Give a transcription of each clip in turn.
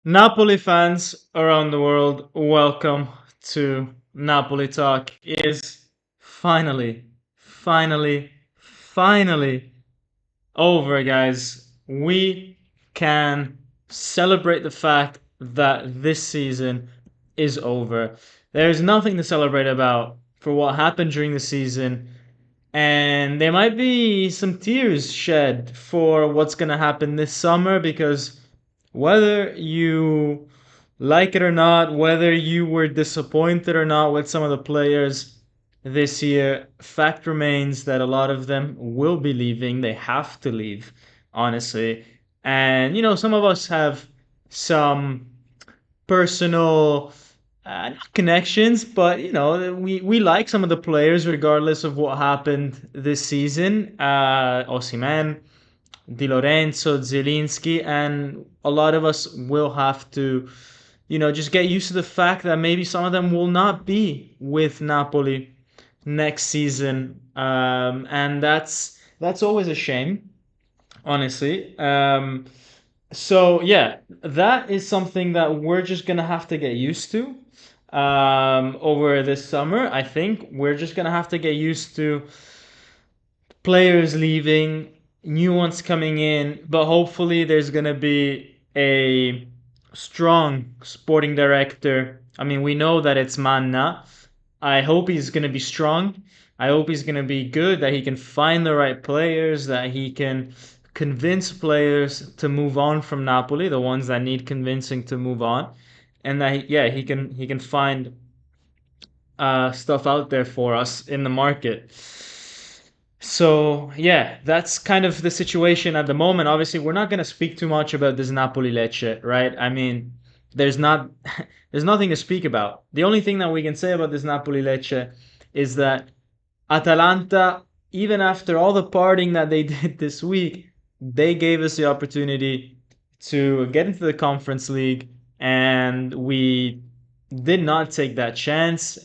Napoli fans around the world, welcome to Napoli Talk. It is finally over, guys. We can celebrate the fact that this season is over. There's nothing to celebrate about for what happened during the season, and there might be some tears shed for what's going to happen this summer because whether you like it or not, whether you were disappointed or not with some of the players this year, fact remains that a lot of them will be leaving. They have to leave, honestly. And, some of us have some personal not connections, but we like some of the players regardless of what happened this season. Osimhen, Di Lorenzo, Zielinski, and a lot of us will have to, just get used to the fact that maybe some of them will not be with Napoli next season, and that's always a shame, honestly. So yeah, that is something that we're just gonna have to get used to over this summer. I think we're just gonna have to get used to players leaving, new ones coming in, but hopefully there's gonna be a strong sporting director. I mean, we know that it's Manna. I hope he's gonna be strong. I hope he's gonna be good, that he can find the right players, that he can convince players to move on from Napoli, the ones that need convincing to move on, and that he can find stuff out there for us in the market. So yeah, that's kind of the situation at the moment. Obviously, we're not going to speak too much about this Napoli Lecce, right? I mean, there's not there's nothing to speak about. The only thing that we can say about this Napoli Lecce is that Atalanta, even after all the partying that they did this week, they gave us the opportunity to get into the Conference League, and we did not take that chance.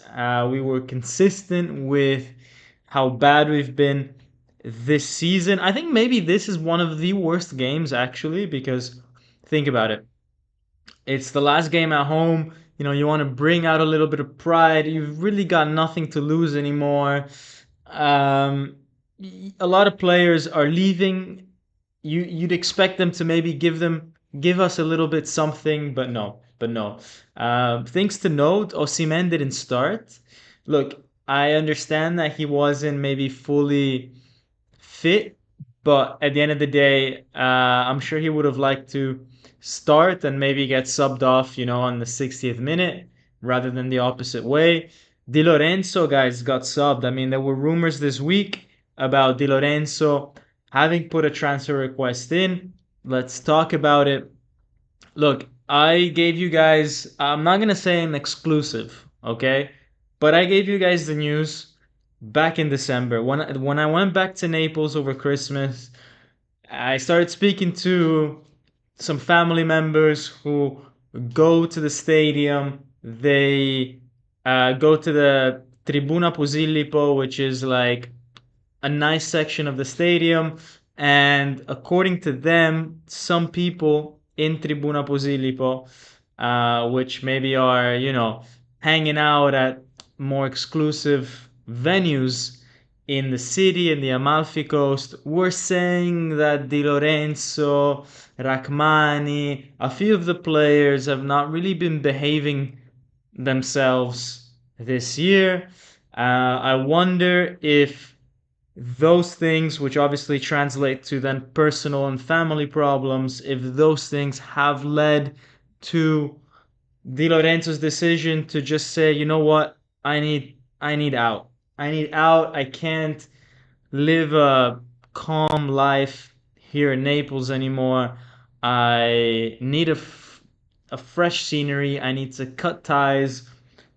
We were consistent with how bad we've been this season. I think maybe this is one of the worst games, actually, because think about it. It's the last game at home. You want to bring out a little bit of pride. You've really got nothing to lose anymore. Um, a lot of players are leaving. You'd expect them to maybe give us a little bit something, but no, no. Things to note: Osimhen didn't start. Look, I understand that he wasn't maybe fully fit, but at the end of the day, I'm sure he would have liked to start and maybe get subbed off, on the 60th minute rather than the opposite way. Di Lorenzo, guys, got subbed. I mean, there were rumors this week about Di Lorenzo having put a transfer request in. Let's talk about it. Look, I gave you guys, I'm not going to say an exclusive, okay? But I gave you guys the news back in December. When I went back to Naples over Christmas, I started speaking to some family members who go to the stadium. They go to the Tribuna Posillipo, which is like a nice section of the stadium. And according to them, some people in Tribuna Posillipo, which maybe are, hanging out at more exclusive venues in the city, in the Amalfi Coast, were saying that Di Lorenzo, Rachmani, a few of the players have not really been behaving themselves this year. I wonder if those things, which obviously translate to then personal and family problems, if those things have led to Di Lorenzo's decision to just say, you know what, I need out. I need out. I can't live a calm life here in Naples anymore. I need a fresh scenery. I need to cut ties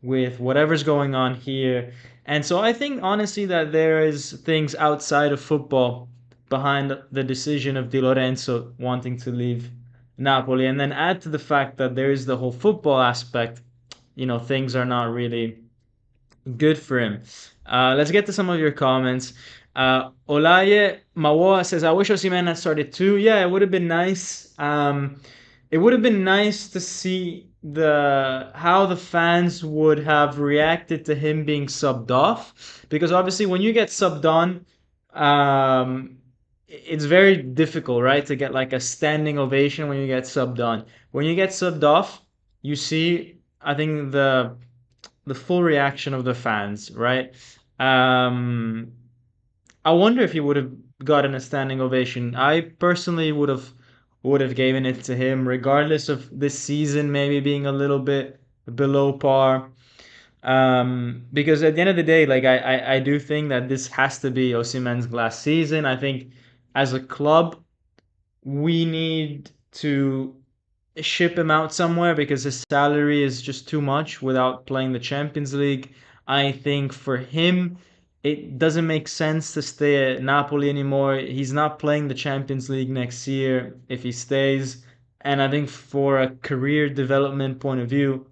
with whatever's going on here. And so I think honestly that there is things outside of football behind the decision of Di Lorenzo wanting to leave Napoli. And then add to the fact that there is the whole football aspect, things are not really good for him. Let's get to some of your comments. Olaye Mawoa says, I wish Osimhen had started too. Yeah, it would have been nice. it would have been nice to see the how the fans would have reacted to him being subbed off, because obviously when you get subbed on, it's very difficult, right, to get like a standing ovation when you get subbed on. When you get subbed off, you see, I think the full reaction of the fans, right? Um, I wonder if he would have gotten a standing ovation. I personally would have given it to him, regardless of this season maybe being a little bit below par. Because at the end of the day, like I do think that this has to be Osimhen's last season. I think as a club, we need to ship him out somewhere because his salary is just too much without playing the Champions League. I think for him, it doesn't make sense to stay at Napoli anymore. He's not playing the Champions League next year if he stays. And I think for a career development point of view,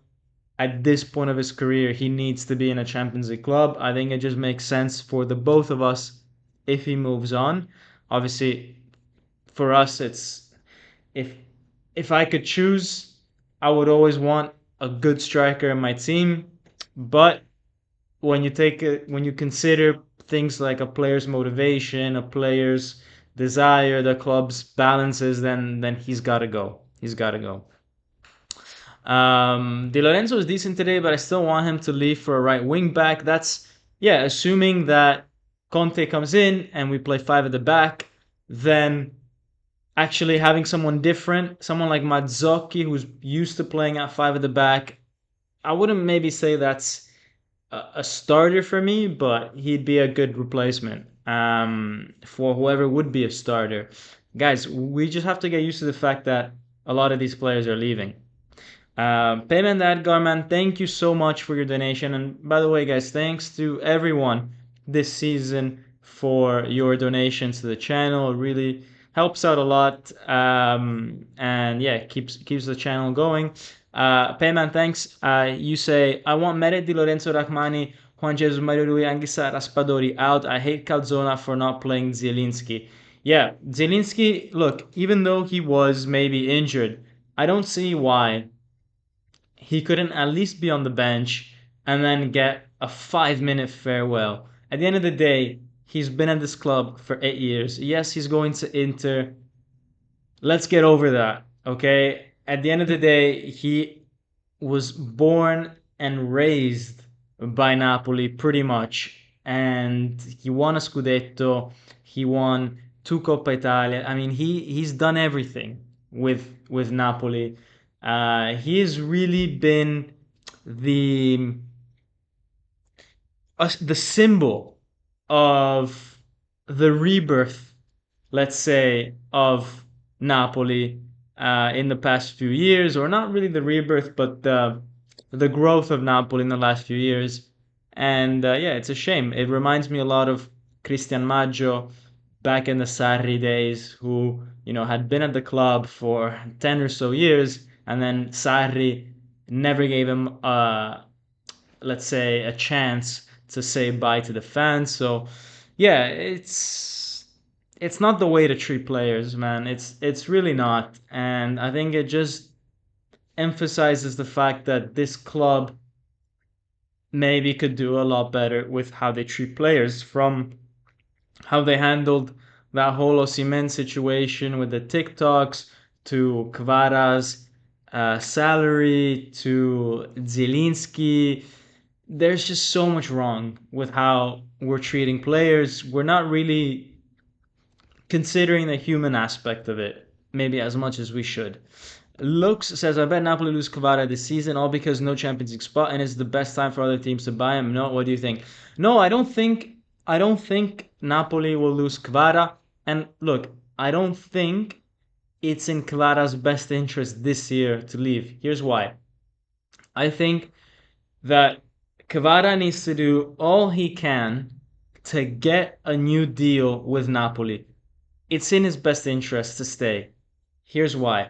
at this point of his career, he needs to be in a Champions League club. I think it just makes sense for the both of us if he moves on. Obviously, for us, it's if if I could choose, I would always want a good striker in my team. But when you consider things like a player's motivation, a player's desire, the club's balances, then he's got to go. He's got to go. Di Lorenzo is decent today, but I still want him to leave for a right wing back. That's, yeah, assuming that Conte comes in and we play five at the back, then actually having someone different, someone like Mazzocchi, who's used to playing at five at the back, I wouldn't maybe say that's a starter for me, but he'd be a good replacement for whoever would be a starter. Guys, we just have to get used to the fact that a lot of these players are leaving. Payment Edgar, man, thank you so much for your donation. And by the way, guys, thanks to everyone this season for your donations to the channel. It really helps out a lot. And yeah, keeps the channel going. Payman, thanks. You say, I want Meret Di Lorenzo Rachmani, Juan Jesus Mario Rui, Anguissa Raspadori out. I hate Calzona for not playing Zielinski. Yeah, Zielinski, look, even though he was maybe injured, I don't see why he couldn't at least be on the bench and then get a 5 minute farewell. At the end of the day, he's been at this club for 8 years. Yes, he's going to Inter. Let's get over that, okay? At the end of the day, he was born and raised by Napoli pretty much, and he won a Scudetto. He won two Coppa Italia. I mean, he's done everything with Napoli. He has really been the the symbol of the rebirth, let's say, of Napoli in the past few years, or not really the rebirth, but the growth of Napoli in the last few years. And yeah, it's a shame. It reminds me a lot of Cristian Maggio back in the Sarri days, who had been at the club for 10 or so years, and then Sarri never gave him let's say, a chance to say bye to the fans. So yeah, it's not the way to treat players, man. It's really not. And I think it just emphasizes the fact that this club maybe could do a lot better with how they treat players, from how they handled that whole Osimhen situation with the TikToks, to Kvara's salary, to Zielinski. There's just so much wrong with how we're treating players. We're not really considering the human aspect of it, maybe as much as we should. Lux says, I bet Napoli lose Kvara this season, all because no Champions League spot, and it's the best time for other teams to buy him. No, what do you think? No, I don't think Napoli will lose Kvara. And look, I don't think it's in Kvara's best interest this year to leave. Here's why. I think that Kvara needs to do all he can to get a new deal with Napoli. It's in his best interest to stay. Here's why.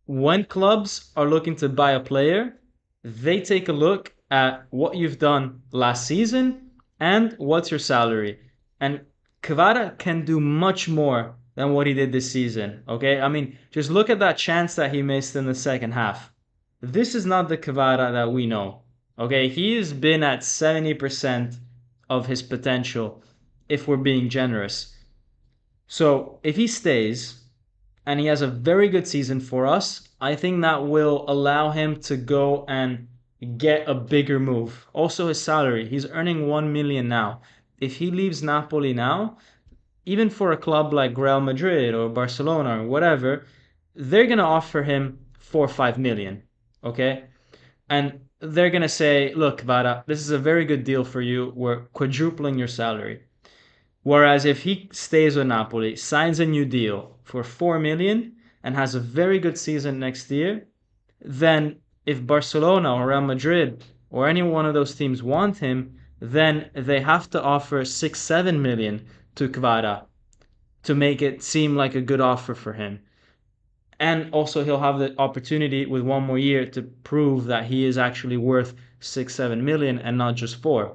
When clubs are looking to buy a player, they take a look at what you've done last season and what's your salary. And Kvara can do much more than what he did this season. Okay, I mean, just look at that chance that he missed in the second half. This is not the Kvara that we know. Okay, he has been at 70% of his potential, if we're being generous. So if he stays and he has a very good season for us, I think that will allow him to go and get a bigger move. Also, his salary, he's earning 1 million now. If he leaves Napoli now, even for a club like Real Madrid or Barcelona or whatever, they're going to offer him 4 or 5 million. Okay? And they're going to say, look, Vara, this is a very good deal for you. We're quadrupling your salary. Whereas if he stays with Napoli, signs a new deal for 4 million and has a very good season next year, then if Barcelona or Real Madrid or any one of those teams want him, then they have to offer 6, 7 million to Kvara to make it seem like a good offer for him. And also he'll have the opportunity with one more year to prove that he is actually worth 6, 7 million and not just 4.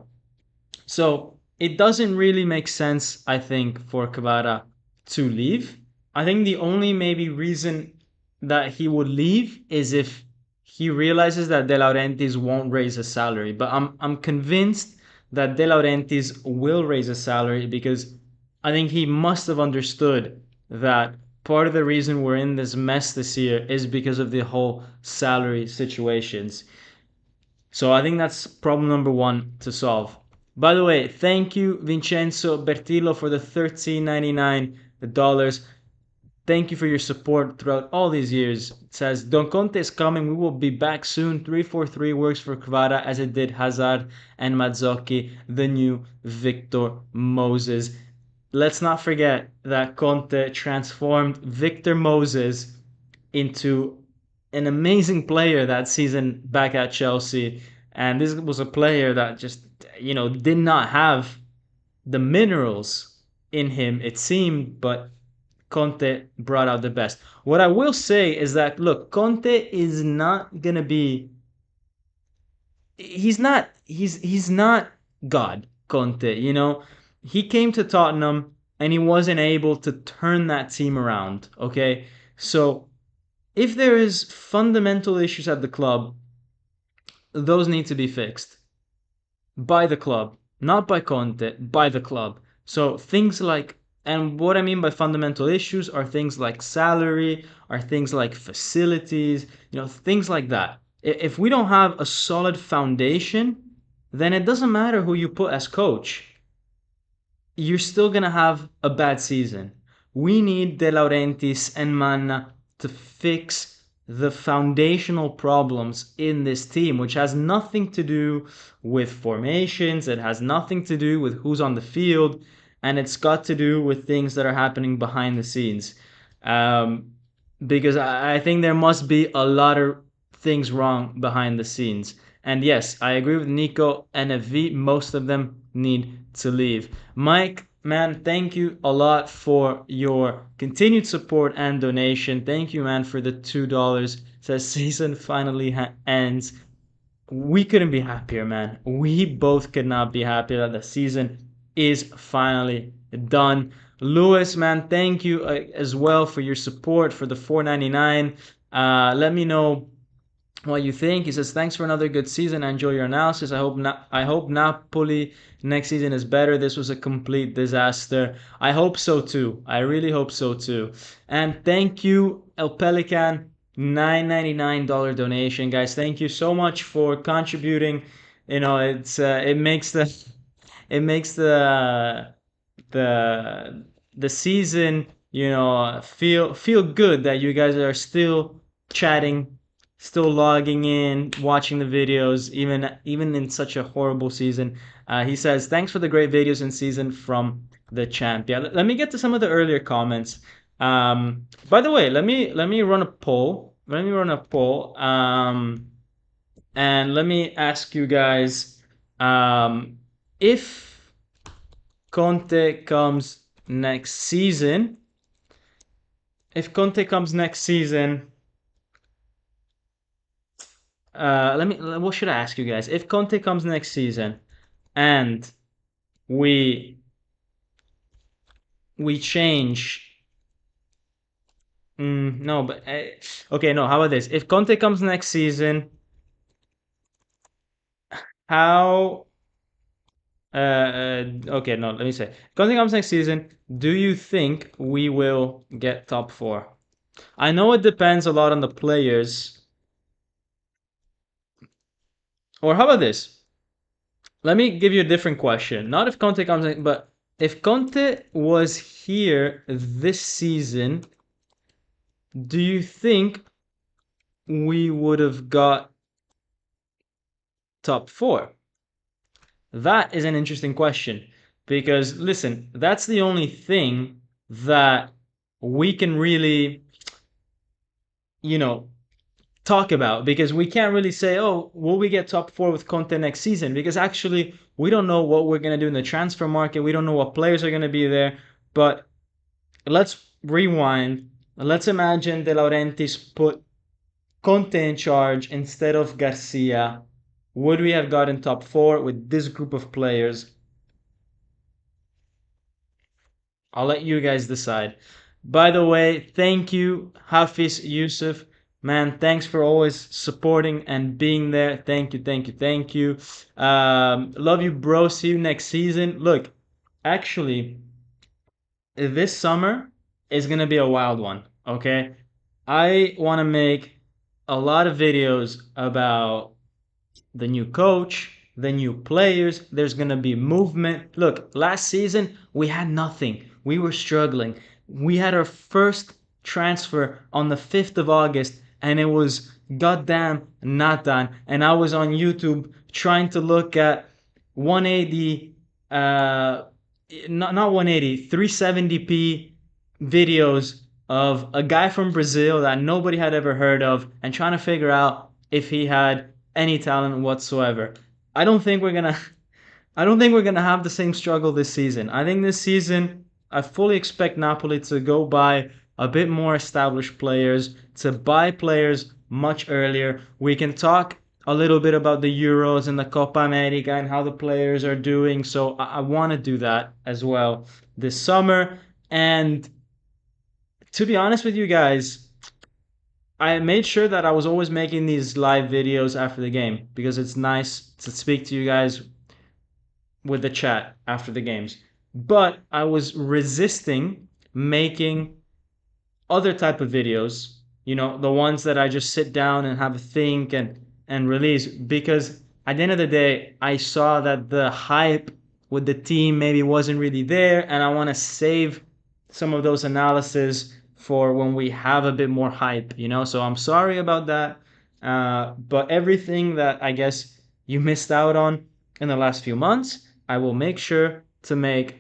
So it doesn't really make sense, I think, for Kvara to leave. I think the only maybe reason that he would leave is if he realizes that De Laurentiis won't raise his salary. But I'm convinced that De Laurentiis will raise his salary because I think he must have understood that part of the reason we're in this mess this year is because of the whole salary situations. So I think that's problem number one to solve. By the way, thank you Vincenzo Bertillo for the $13.99. Thank you for your support throughout all these years. It says Don Conte is coming. We will be back soon. 3-4-3 works for Kvara as it did Hazard and Mazzocchi, the new Victor Moses. Let's not forget that Conte transformed Victor Moses into an amazing player that season back at Chelsea. And this was a player that just, did not have the minerals in him, it seemed, but Conte brought out the best. What I will say is that, look, Conte is not going to be. He's not God, Conte, He came to Tottenham and he wasn't able to turn that team around, okay? So if there is fundamental issues at the club, those need to be fixed by the club, not by Conte, by the club. So things like, and what I mean by fundamental issues are things like salary, are things like facilities, things like that. If we don't have a solid foundation, then it doesn't matter who you put as coach. You're still going to have a bad season. We need De Laurentiis and Manna to fix the foundational problems in this team, which has nothing to do with formations, it has nothing to do with who's on the field, and it's got to do with things that are happening behind the scenes. Because I think there must be a lot of things wrong behind the scenes. And yes, I agree with Nico and Evi, most of them need to leave. Mike, man, thank you a lot for your continued support and donation. Thank you, man, for the $2. It says season finally ends. We couldn't be happier, man. We both could not be happier that the season is finally done. Lewis, man, thank you as well for your support for the $4.99. Let me know what you think. He says, thanks for another good season. I enjoy your analysis. I hope Napoli next season is better. This was a complete disaster. I hope so too. I really hope so too. And thank you, El Pelican, $9.99 donation, guys. Thank you so much for contributing. It makes the season, feel good that you guys are still chatting, still logging in, watching the videos, even in such a horrible season. He says, thanks for the great videos in season from the champ. Yeah, let me get to some of the earlier comments. By the way, let me run a poll. And let me ask you guys, if Conte comes next season, what should I ask you guys? If Conte comes next season and we change No, but okay, no. How about this? If Conte comes next season, how? Okay, no. Let me say, Conte comes next season. Do you think we will get top four? I know it depends a lot on the players. Or how about this? Let me give you a different question. Not if Conte comes in, but if Conte was here this season, do you think we would have got top four? That is an interesting question because listen, that's the only thing that we can really, you know, talk about because we can't really say, oh, will we get top four with Conte next season? Because actually, we don't know what we're going to do in the transfer market. We don't know what players are going to be there. But let's rewind. Let's imagine De Laurentiis put Conte in charge instead of Garcia. Would we have gotten top four with this group of players? I'll let you guys decide. By the way, thank you, Hafiz Yusuf. Man, thanks for always supporting and being there. Thank you, thank you, thank you. Love you, bro. See you next season. Look, actually, this summer is gonna be a wild one. Okay, I want to make a lot of videos about the new coach, the new players. There's going to be movement. Look, last season we had nothing. We were struggling. We had our first transfer on the 5th of August and it was goddamn not done. And I was on YouTube trying to look at 180 not 180 370p videos of a guy from Brazil that nobody had ever heard of and trying to figure out if he had any talent whatsoever. I don't think we're gonna I don't think we're gonna have the same struggle this season. I think this season I fully expect Napoli to go buy a bit more established players, to buy players much earlier. We can talk a little bit about the Euros and the Copa America and how the players are doing. So I want to do that as well this summer. And to be honest with you guys, I made sure that I was always making these live videos after the game because it's nice to speak to you guys with the chat after the games. But I was resisting making other type of videos, the ones that I just sit down and have a think and release because at the end of the day, I saw that the hype with the team maybe wasn't really there and I want to save some of those analysis for when we have a bit more hype. So I'm sorry about that. But everything that I guess you missed out on in the last few months, I will make sure to make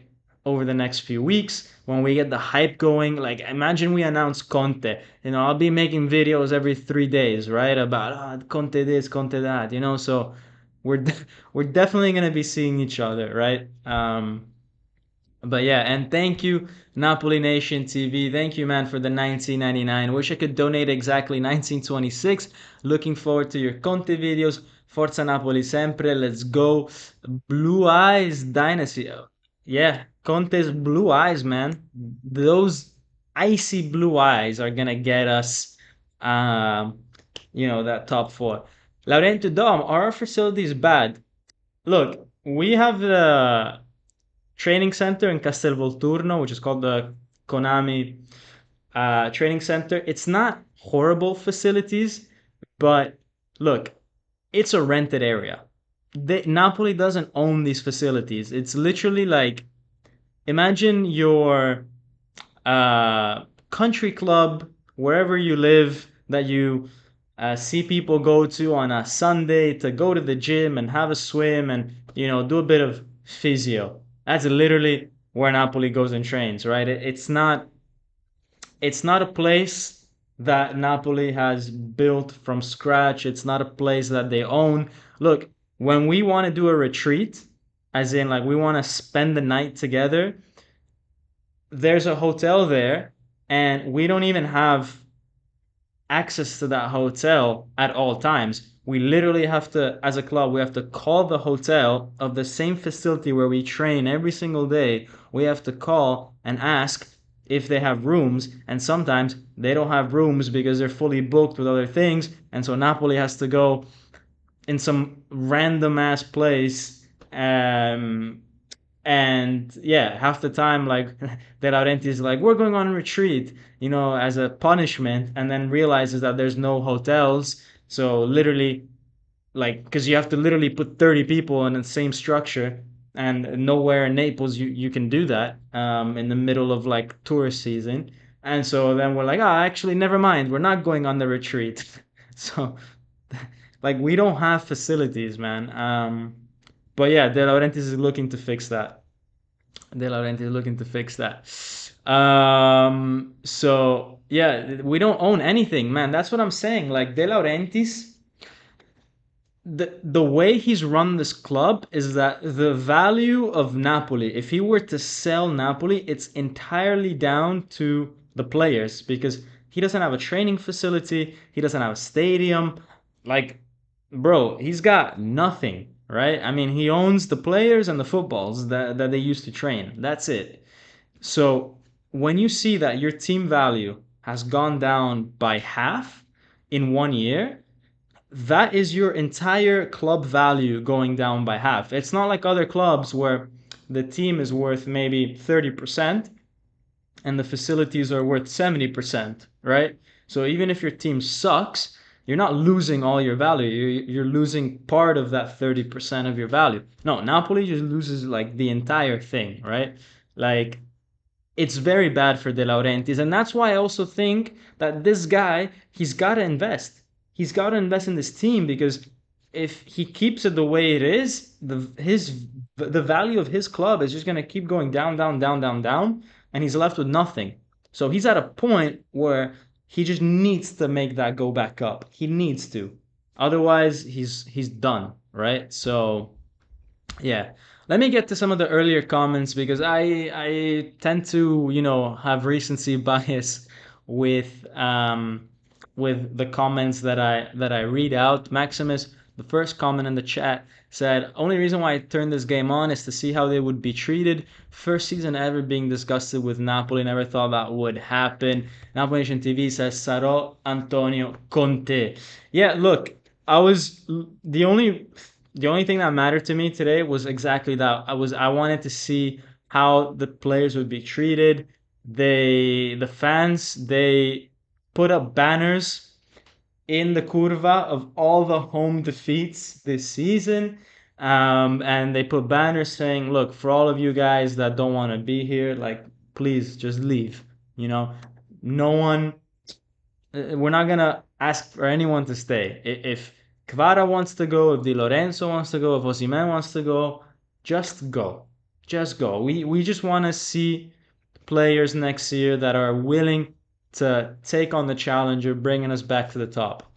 over the next few weeks when we get the hype going. Like, imagine we announce Conte. I'll be making videos every 3 days, right? About Conte this, Conte that. So we're definitely gonna be seeing each other, right? But yeah, and thank you, Napoli Nation TV. Thank you, man, for the 19.99. Wish I could donate exactly 19.26. Looking forward to your Conte videos. Forza Napoli sempre. Let's go. Blue Eyes Dynasty. Yeah, Conte's blue eyes, man. Those icy blue eyes are gonna get us, that top four. Laurento Dom, are our facilities bad? Look, we have the training center in Castelvolturno, which is called the Konami Training Center. It's not horrible facilities, but look, it's a rented area. Napoli doesn't own these facilities. It's literally like imagine your country club wherever you live that you see people go to on a Sunday to go to the gym and have a swim and do a bit of physio. That's literally where Napoli goes and trains, right? It's not a place that Napoli has built from scratch. It's not a place that they own. Look, when we want to do a retreat, as in like we want to spend the night together, there's a hotel there and we don't even have access to that hotel at all times. We literally have to, as a club, we have to call the hotel of the same facility where we train every single day. We have to call and ask if they have rooms, and sometimes they don't have rooms because they're fully booked with other things, and so Napoli has to go in some random ass place. And yeah, half the time, like De Laurentiis is like, we're going on a retreat, as a punishment, and then realizes that there's no hotels. So literally, like, because you have to literally put 30 people in the same structure, and nowhere in Naples you can do that in the middle of like tourist season. And so then we're like, actually, never mind, we're not going on the retreat. So like, we don't have facilities, man. But yeah, De Laurentiis is looking to fix that. De Laurentiis is looking to fix that. So yeah, we don't own anything, man. That's what I'm saying. Like, De Laurentiis, the way he's run this club is that the value of Napoli, if he were to sell Napoli, it's entirely down to the players, because he doesn't have a training facility, he doesn't have a stadium. Like, bro, he's got nothing, right? I mean, he owns the players and the footballs that they used to train. That's it. So when you see that your team value has gone down by half in 1 year, that is your entire club value going down by half. It's not like other clubs where the team is worth maybe 30% and the facilities are worth 70%, right? So even if your team sucks, you're not losing all your value. You're losing part of that 30% of your value. No, Napoli just loses like the entire thing, right? Like, it's very bad for De Laurentiis, and that's why I also think that this guy, he's got to invest. He's got to invest in this team, because if he keeps it the way it is, the value of his club is just going to keep going down, down, down, down, down, and he's left with nothing. So he's at a point where he just needs to make that go back up. He needs to. Otherwise, he's done, right? So yeah. Let me get to some of the earlier comments, because I tend to, have recency bias with the comments that I read out. Maximus, the first comment in the chat, said, only reason why I turned this game on is to see how they would be treated. First season ever being disgusted with Napoli. Never thought that would happen. Napoli Nation TV says, Sarò Antonio Conte. Yeah, look, I was the only thing that mattered to me today was exactly that. I wanted to see how the players would be treated. The fans, they put up banners in the curva of all the home defeats this season. And they put banners saying, look, for all of you guys that don't want to be here, like, please just leave. No one, we're not gonna ask for anyone to stay. If Kvara wants to go, if Di Lorenzo wants to go, if Osimhen wants to go, just go. Just go. We just want to see players next year that are willing to take on the challenger, bringing us back to the top.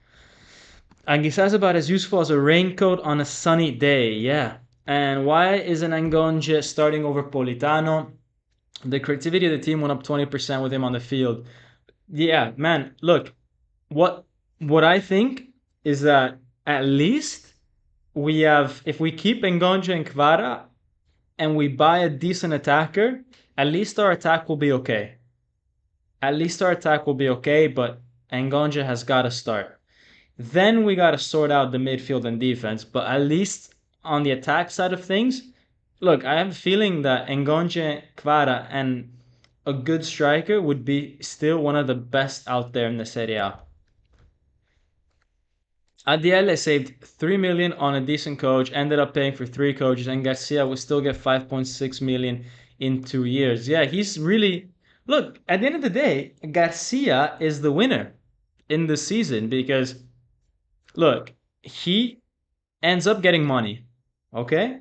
Anguissa's about as useful as a raincoat on a sunny day. Yeah. And why isn't Ngonje starting over Politano? The creativity of the team went up 20% with him on the field. Yeah, man, look, what what I think is that at least we have, if we keep Ngonja and Kvara and we buy a decent attacker, at least our attack will be okay. At least our attack will be okay, but Ngonja has got to start. Then we got to sort out the midfield and defense, but at least on the attack side of things, look, I have a feeling that Ngonja, Kvara, and a good striker would be still one of the best out there in the Serie A. ADL saved 3 million on a decent coach, ended up paying for 3 coaches, and Garcia would still get 5.6 million in 2 years. Yeah, he's really, look, at the end of the day, Garcia is the winner in the season, because look, he ends up getting money. Okay?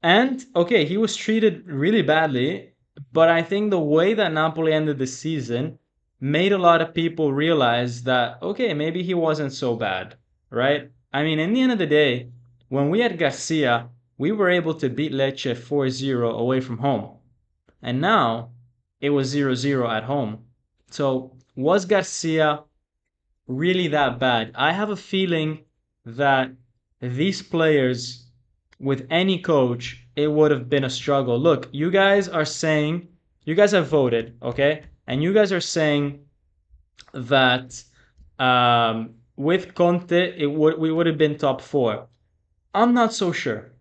And okay, he was treated really badly, but I think the way that Napoli ended the season made a lot of people realize that okay, maybe he wasn't so bad, right? I mean, in the end of the day, when we had Garcia, we were able to beat Lecce 4-0 away from home. And now it was 0-0 at home. So, was Garcia really that bad? I have a feeling that these players, with any coach, it would have been a struggle. Look, you guys are saying You guys have voted, okay? And you guys are saying that with Conte, we would have been top four. I'm not so sure.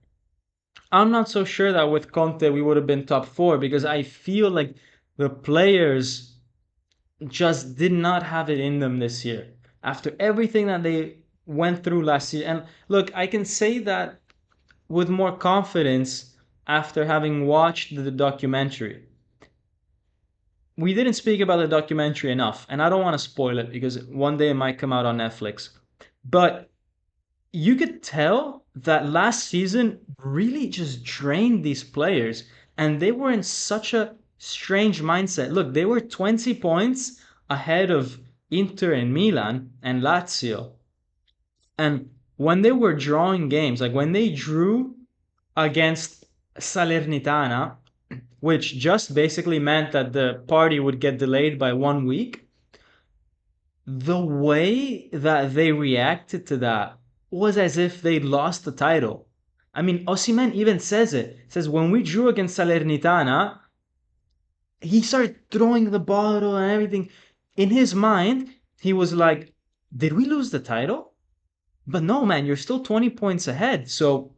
I'm not so sure that with Conte we would have been top four because I feel like the players just did not have it in them this year after everything that they went through last year. And look, I can say that with more confidence after having watched the documentary. We didn't speak about the documentary enough, and I don't want to spoil it because one day it might come out on Netflix. But you could tell that last season really just drained these players, and they were in such a strange mindset. Look, they were 20 points ahead of Inter and Milan and Lazio. And when they were drawing games, like when they drew against Salernitana, which just basically meant that the party would get delayed by 1 week, the way that they reacted to that was as if they lost the title. I mean, Osimhen even says it. Says when we drew against Salernitana, he started throwing the bottle and everything. In his mind, he was like, "Did we lose the title?" But no, man, you're still 20 points ahead. So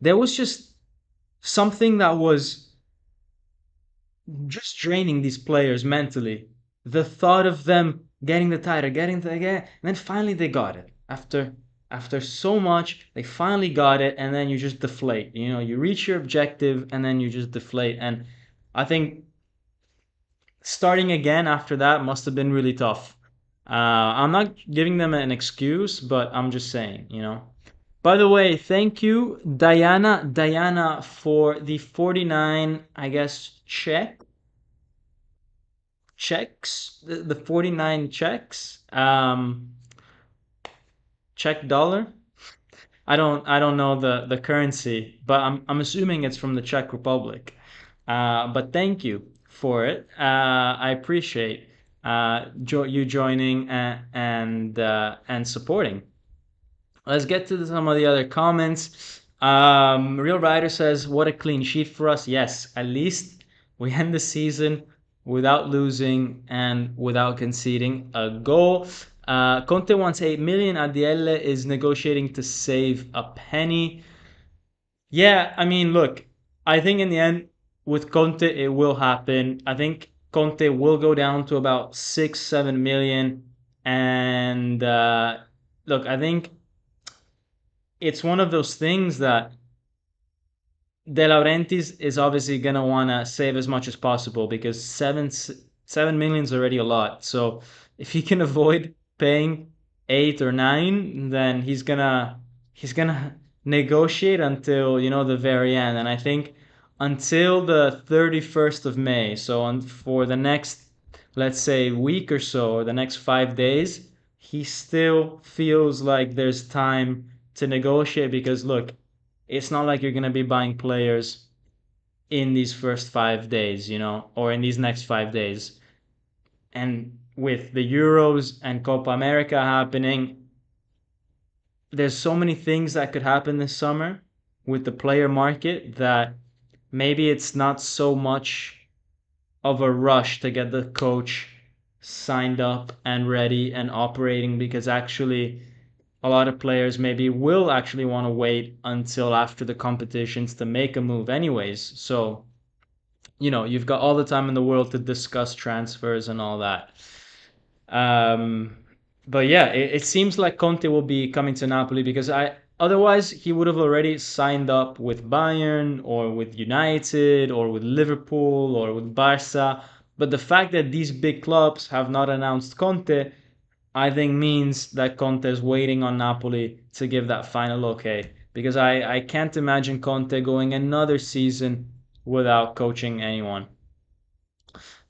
there was just something that was just draining these players mentally. The thought of them getting the title, getting the again, and then finally they got it. After so much, they finally got it, and then you just deflate. You know, you reach your objective, and then you just deflate. And I think starting again after that must have been really tough. I'm not giving them an excuse, but I'm just saying, you know. By the way, thank you, Diana, for the 49, I guess, checks, the 49 checks, Czech dollar. I don't know the currency, but I'm assuming it's from the Czech Republic. But thank you for it. I appreciate you joining and supporting. Let's get to some of the other comments. Real Rider says, "What a clean sheet for us." Yes, at least we end the season without losing and without conceding a goal. Conte wants 8 million. ADL is negotiating to save a penny. Yeah, I mean, look, I think in the end with Conte it will happen. I think Conte will go down to about 6, 7 million. And look, I think it's one of those things that De Laurentiis is obviously gonna want to save as much as possible because 7 million is already a lot. So if he can avoid paying 8 or 9, then he's gonna negotiate until the very end. And I think until the 31st of May, so for the next, let's say, week or so, or the next 5 days, he still feels like there's time to negotiate because look, it's not like you're going to be buying players in these first 5 days, or in these next 5 days. And with the Euros and Copa America happening, there's so many things that could happen this summer with the player market that maybe it's not so much of a rush to get the coach signed up and ready and operating because actually a lot of players maybe will actually want to wait until after the competitions to make a move anyways. So, you've got all the time in the world to discuss transfers and all that. Um, but yeah, it seems like Conte will be coming to Napoli because otherwise he would have already signed up with Bayern or with United or with Liverpool or with Barca. But the fact that these big clubs have not announced Conte, I think means that Conte is waiting on Napoli to give that final okay. Because I can't imagine Conte going another season without coaching anyone.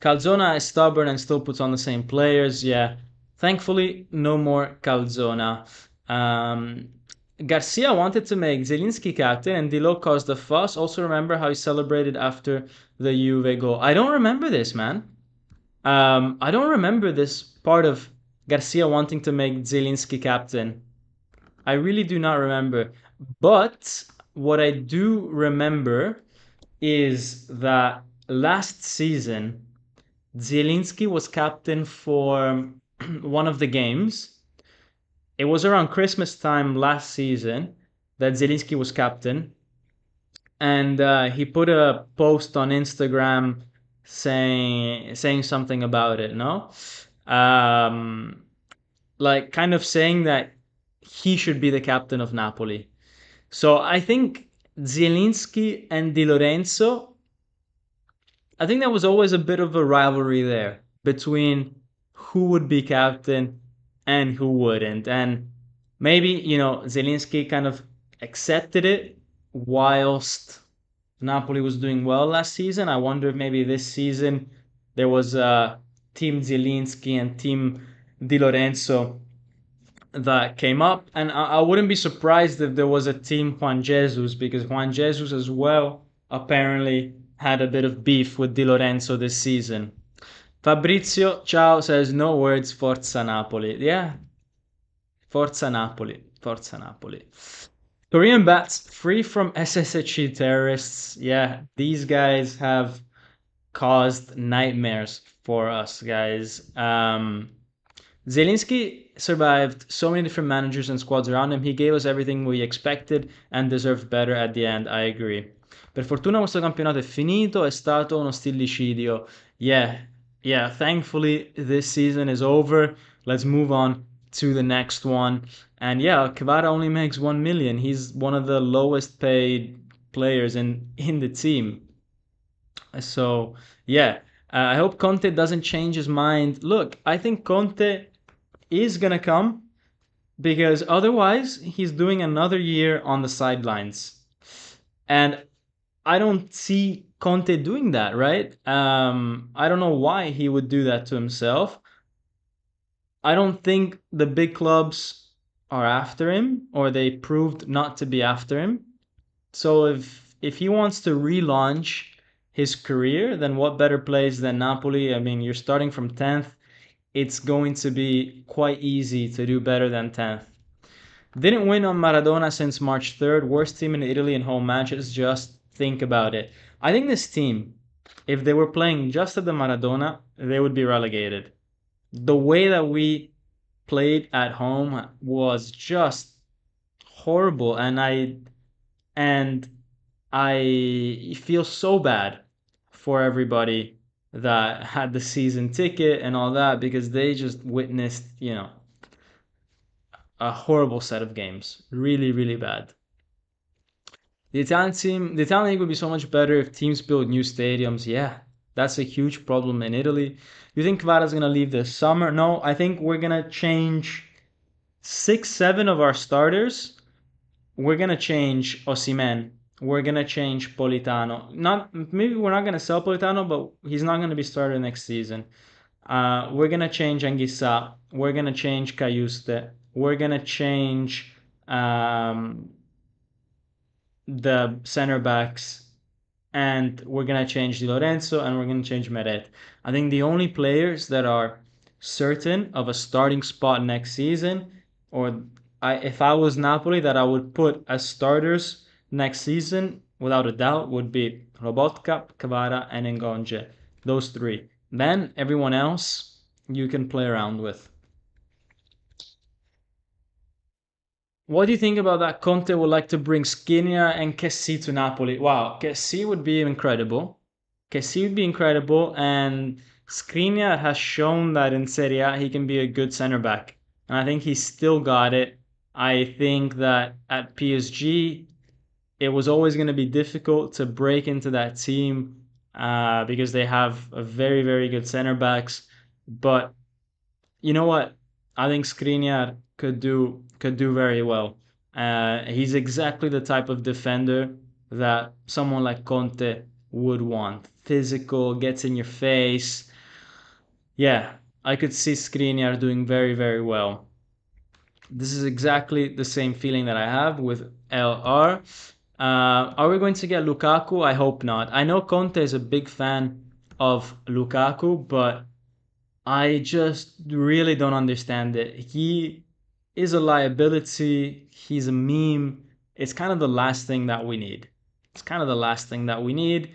Calzona is stubborn and still puts on the same players. Yeah, thankfully, no more Calzona. Um, Garcia wanted to make Zielinski captain, and Dilo caused a fuss. Also, remember how he celebrated after the Juve goal. I don't remember this, man. I don't remember this part of Garcia wanting to make Zielinski captain. I really do not remember. But what I do remember is that last season, Zielinski was captain for one of the games. It was around Christmas time last season that Zielinski was captain, and he put a post on Instagram saying something about it. No, um, like kind of saying that he should be the captain of Napoli. So I think Zielinski and Di Lorenzo, I think there was always a bit of a rivalry there between who would be captain and who wouldn't. And maybe, Zielinski kind of accepted it whilst Napoli was doing well last season. I wonder if maybe this season there was Team Zielinski and Team Di Lorenzo that came up. And I wouldn't be surprised if there was a Team Juan Jesus, because Juan Jesus as well apparently had a bit of beef with Di Lorenzo this season. Fabrizio Ciao says no words, Forza Napoli. Yeah, Forza Napoli, Forza Napoli. Korean bats free from SSHE terrorists. Yeah, these guys have caused nightmares for us, guys. Zielinski survived so many different managers and squads around him. He gave us everything we expected and deserved better at the end. I agree. Per fortuna questo campionato è finito, è stato uno stillicidio. Yeah, thankfully this season is over. Let's move on to the next one. And yeah, Kvara only makes 1 million. He's one of the lowest paid players in the team. So yeah, I hope Conte doesn't change his mind. Look, I think Conte is gonna come, because otherwise he's doing another year on the sidelines, and I don't see Conte doing that, right? I don't know why he would do that to himself. I don't think the big clubs are after him, or they proved not to be after him. So if he wants to relaunch his career, then what better place than Napoli? I mean, you're starting from 10th. It's going to be quite easy to do better than 10th. Didn't win on Maradona since March 3rd. Worst team in Italy in home matches. Just think about it. I think this team, if they were playing just at the Maradona, they would be relegated. The way that we played at home was just horrible, and I feel so bad for everybody that had the season ticket and all that, because they just witnessed, a horrible set of games. Really, really bad. The Italian league would be so much better if teams build new stadiums. Yeah, that's a huge problem in Italy. You think Kvara's gonna leave this summer? No, I think we're gonna change 6, 7 of our starters. We're gonna change Osimhen. We're gonna change Politano. Not maybe we're not gonna sell Politano, but he's not gonna be started next season. We're gonna change Anguissa. We're gonna change Cayuste. We're gonna change the center backs, and we're gonna change Di Lorenzo, and we're gonna change Meret. I think the only players that are certain of a starting spot next season, or if I was Napoli, that I would put as starters next season without a doubt, would be Robotka, Kvara, and Ngonge. Those three. Then everyone else you can play around with. What do you think about that? Conte would like to bring Skriniar and Kessie to Napoli. Wow, Kessie would be incredible. Kessie would be incredible, and Skriniar has shown that in Serie A he can be a good center back, and I think he's still got it. I think that at PSG it was always going to be difficult to break into that team because they have a very, very good center backs. But you know what? I think Skriniar could do very well. He's exactly the type of defender that someone like Conte would want. Physical, gets in your face. Yeah, I could see Skriniar doing very, very well. This is exactly the same feeling that I have with LR. Are we going to get Lukaku? I hope not. I know Conte is a big fan of Lukaku, but I just really don't understand it. He is a liability. He's a meme. It's kind of the last thing that we need. It's kind of the last thing that we need.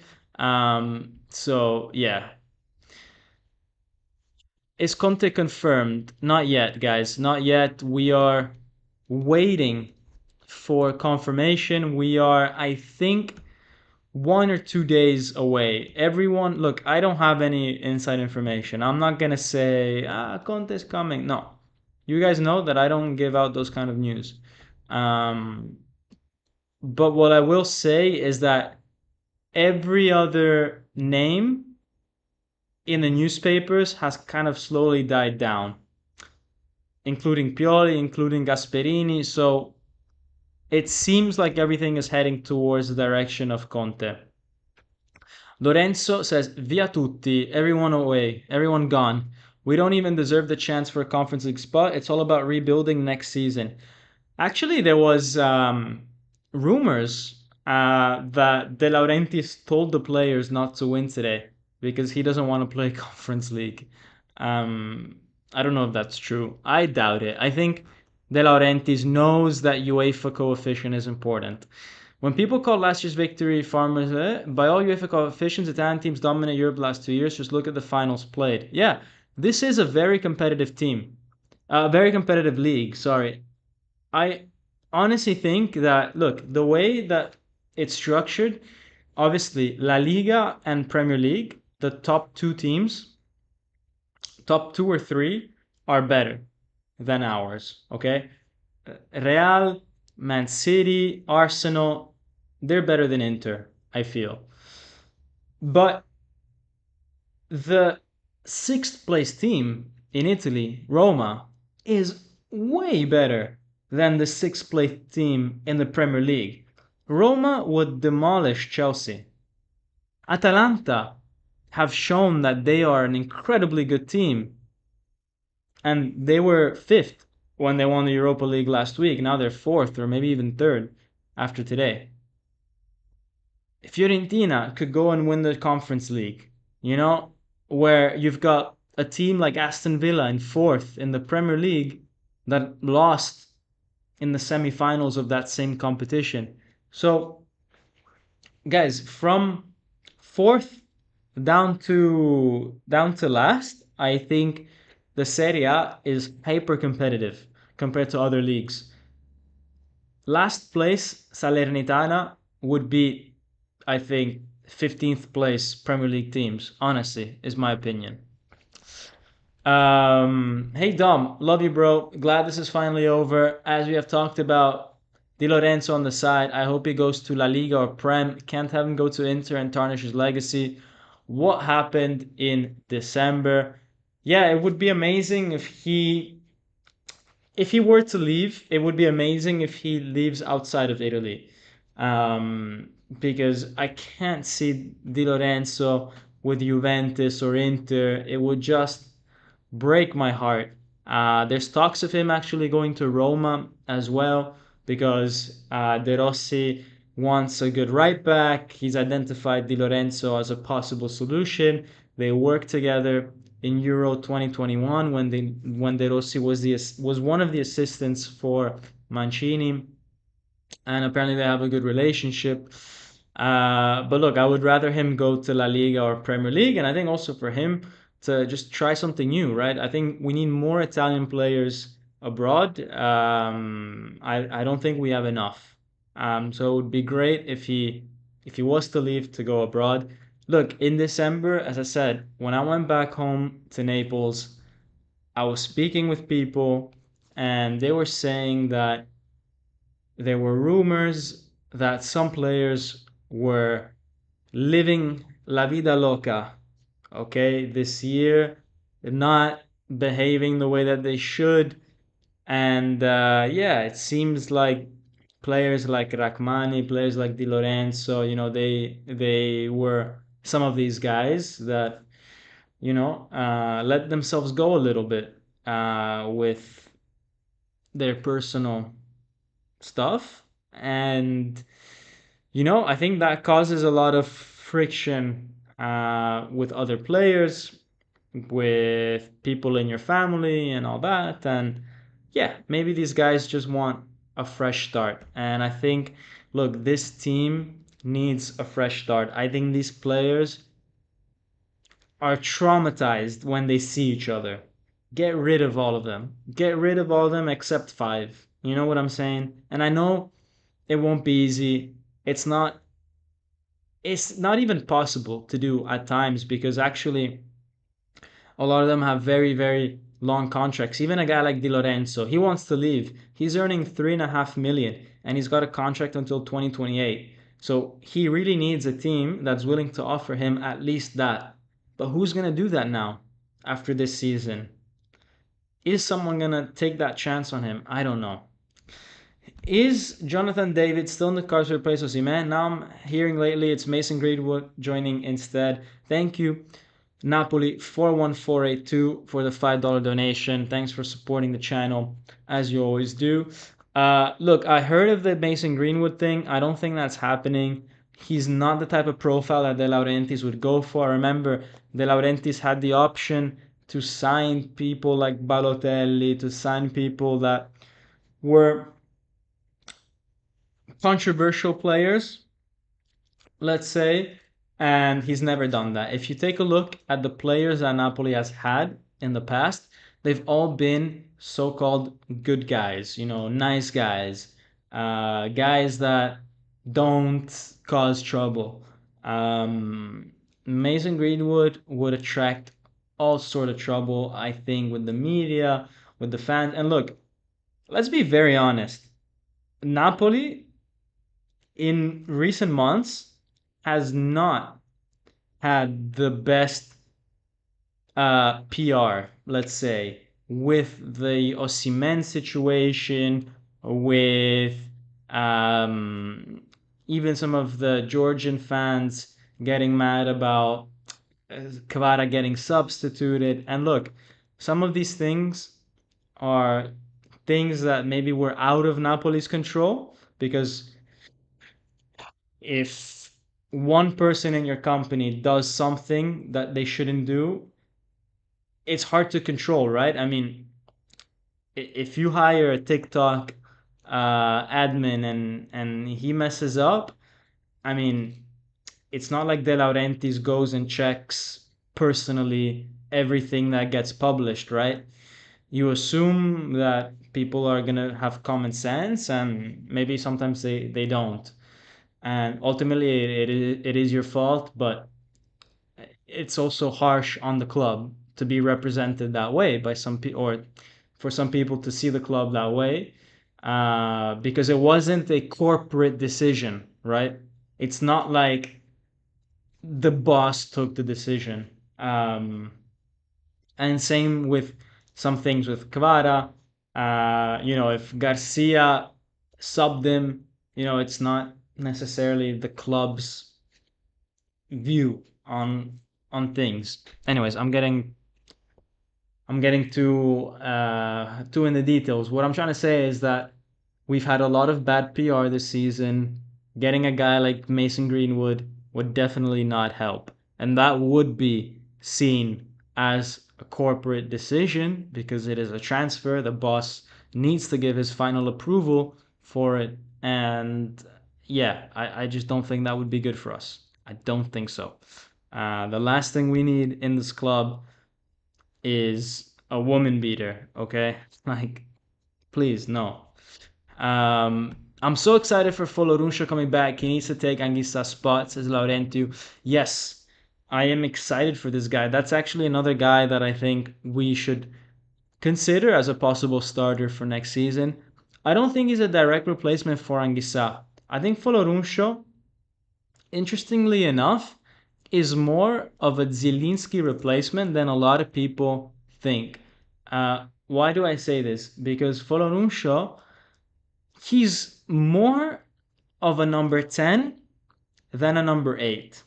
So yeah, is Conte confirmed? Not yet, guys. Not yet. We are waiting for confirmation. We are, I think, 1 or 2 days away. Everyone, look, I don't have any inside information. I'm not gonna say, Conte's coming. No. You guys know that I don't give out those kind of news. Um, but what I will say is that every other name in the newspapers has kind of slowly died down, including Pioli, including Gasperini. So it seems like everything is heading towards the direction of Conte. Lorenzo says, Via tutti, everyone away, everyone gone. We don't even deserve the chance for a Conference League spot. It's all about rebuilding next season. Actually, there was rumors that De Laurentiis told the players not to win today because he doesn't want to play Conference League. Um, I don't know if that's true. I doubt it. I think De Laurentiis knows that UEFA coefficient is important. When people call last year's victory farmers, by all UEFA coefficients, Italian teams dominate Europe the last 2 years. Just look at the finals played. Yeah, this is a very competitive team, a very competitive league. Sorry, I honestly think that, look, the way that it's structured, obviously La Liga and Premier League, the top two teams, top two or three, are better than ours. Okay, Real, Man City, Arsenal, they're better than Inter, I feel. But the sixth place team in Italy, Roma, is way better than the sixth place team in the Premier League. Roma would demolish Chelsea. Atalanta have shown that they are an incredibly good team, and they were fifth when they won the Europa League last week. Now they're fourth or maybe even third after today. Fiorentina could go and win the Conference League, you know, where you've got a team like Aston Villa in fourth in the Premier League that lost in the semi-finals of that same competition. So, guys, from fourth down to last, I think the Serie A is hyper competitive compared to other leagues. Last place, Salernitana, would be, I think, 15th place Premier League teams, honestly, is my opinion. Hey Dom, love you, bro. Glad this is finally over. As we have talked about, Di Lorenzo on the side. I hope he goes to La Liga or Prem. Can't have him go to Inter and tarnish his legacy. What happened in December? Yeah, it would be amazing if he were to leave, it would be amazing if he leaves outside of Italy. Because I can't see Di Lorenzo with Juventus or Inter. It would just break my heart. There's talks of him actually going to Roma as well because De Rossi wants a good right back. He's identified Di Lorenzo as a possible solution. They work together in Euro 2021 when De Rossi was one of the assistants for Mancini, and apparently they have a good relationship. But look, I would rather him go to La Liga or Premier League, and I think also for him to just try something new, right? I think we need more Italian players abroad. I don't think we have enough. So it would be great if he was to leave to go abroad. Look, in December, as I said, when I went back home to Naples, I was speaking with people, and they were saying that there were rumors that some players were living la vida loca, okay, this year, not behaving the way that they should. And yeah, it seems like players like Rachmani, players like Di Lorenzo, they were some of these guys that, let themselves go a little bit with their personal stuff. And I think that causes a lot of friction with other players, with people in your family and all that. And yeah, maybe these guys just want a fresh start. And I think, look, this team needs a fresh start. I think these players are traumatized when they see each other. Get rid of all of them. Get rid of all of them except five. You know what I'm saying? And I know it won't be easy. It's not even possible to do at times because actually a lot of them have very, very long contracts. Even a guy like Di Lorenzo, he wants to leave. He's earning 3.5 million and he's got a contract until 2028. So he really needs a team that's willing to offer him at least that. But who's going to do that now after this season? Is someone going to take that chance on him? I don't know. Is Jonathan David still in the cards to replace Osimhen? Now I'm hearing lately it's Mason Greenwood joining instead. Thank you, Napoli 41482 for the $5 donation. Thanks for supporting the channel as you always do. Look, I heard of the Mason Greenwood thing. I don't think that's happening. He's not the type of profile that De Laurentiis would go for. Remember, De Laurentiis had the option to sign people like Balotelli, to sign people that were controversial players, let's say, and he's never done that. If you take a look at the players that Napoli has had in the past, they've all been so-called good guys, nice guys, guys that don't cause trouble. Mason Greenwood would attract all sort of trouble, I think, with the media, with the fans. And look, let's be very honest. Napoli in recent months has not had the best PR, let's say, with the Osimhen situation, with even some of the Georgian fans getting mad about Kvara getting substituted. And look, some of these things are things that maybe were out of Napoli's control because if one person in your company does something that they shouldn't do, it's hard to control, right? I mean, if you hire a TikTok admin and he messes up, I mean, it's not like De Laurentiis goes and checks personally everything that gets published, right? You assume that people are gonna have common sense, and maybe sometimes they don't. And ultimately, it is your fault, but it's also harsh on the club to be represented that way by some people, or for some people to see the club that way, because it wasn't a corporate decision, right? It's not like the boss took the decision. And same with some things with Kvara. If Garcia subbed him, it's not necessarily the club's view on things. Anyways, I'm getting too in the details. What I'm trying to say is that we've had a lot of bad PR this season. Getting a guy like Mason Greenwood would definitely not help, and that would be seen as a corporate decision because it is a transfer. The boss needs to give his final approval for it, and yeah, I just don't think that would be good for us. I don't think so. The last thing we need in this club is a woman beater, okay? Like, please, no. I'm so excited for Folorunsho coming back. He needs to take Anguissa's spot, says Laurentio. Yes, I am excited for this guy. That's actually another guy that I think we should consider as a possible starter for next season. I don't think he's a direct replacement for Anguissa. I think Folorunsho, interestingly enough, is more of a Zielinski replacement than a lot of people think. Why do I say this? Because Folorunsho, he's more of a number 10 than a number 8.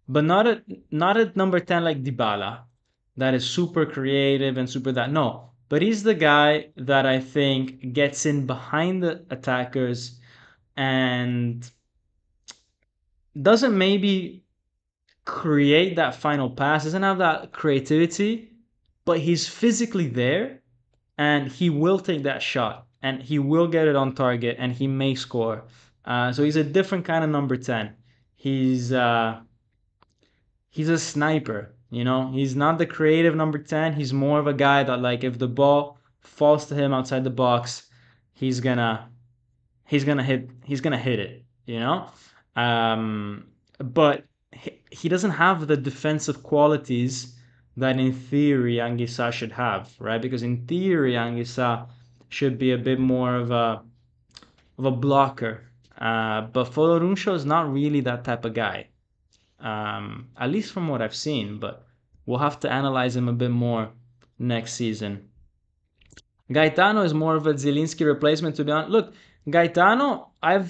But not a number 10 like Dybala, that is super creative and super that. No, but he's the guy that I think gets in behind the attackers and doesn't maybe create that final pass, doesn't have that creativity, but he's physically there and he will take that shot and he will get it on target and he may score. So he's a different kind of number 10. He's he's a sniper. He's not the creative number 10. He's more of a guy that, like, if the ball falls to him outside the box, he's gonna he's gonna hit it. But he doesn't have the defensive qualities that in theory Anguissa should have, right? Because in theory Anguissa should be a bit more of a blocker. But Folorunsho is not really that type of guy, at least from what I've seen. But we'll have to analyze him a bit more next season. Gaetano is more of a Zielinski replacement, to be honest. Look, Gaetano, I'm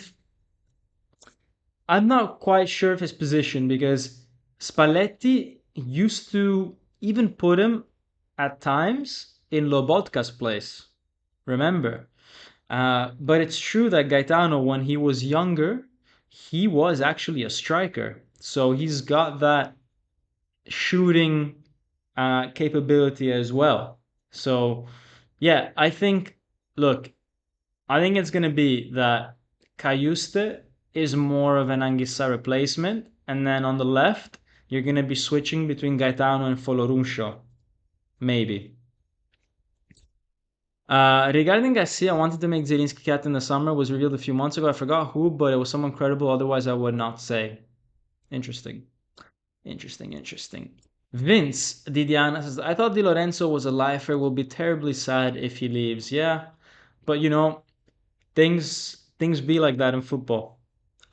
not quite sure of his position because Spalletti used to even put him at times in Lobotka's place. Remember? But it's true that Gaetano, when he was younger, he was actually a striker. So he's got that shooting capability as well. So, yeah, look, I think it's going to be that Cayuste is more of an Anguissa replacement. And then on the left, you're going to be switching between Gaetano and Folorunsho. Maybe. Regarding Garcia, I wanted to make Zielinski captain in the summer. Was revealed a few months ago. I forgot who, but it was someone credible. Otherwise, I would not say. Interesting. Interesting, interesting. Vince Didiana says, I thought Di Lorenzo was a lifer. Will be terribly sad if he leaves. Yeah, but things be like that in football.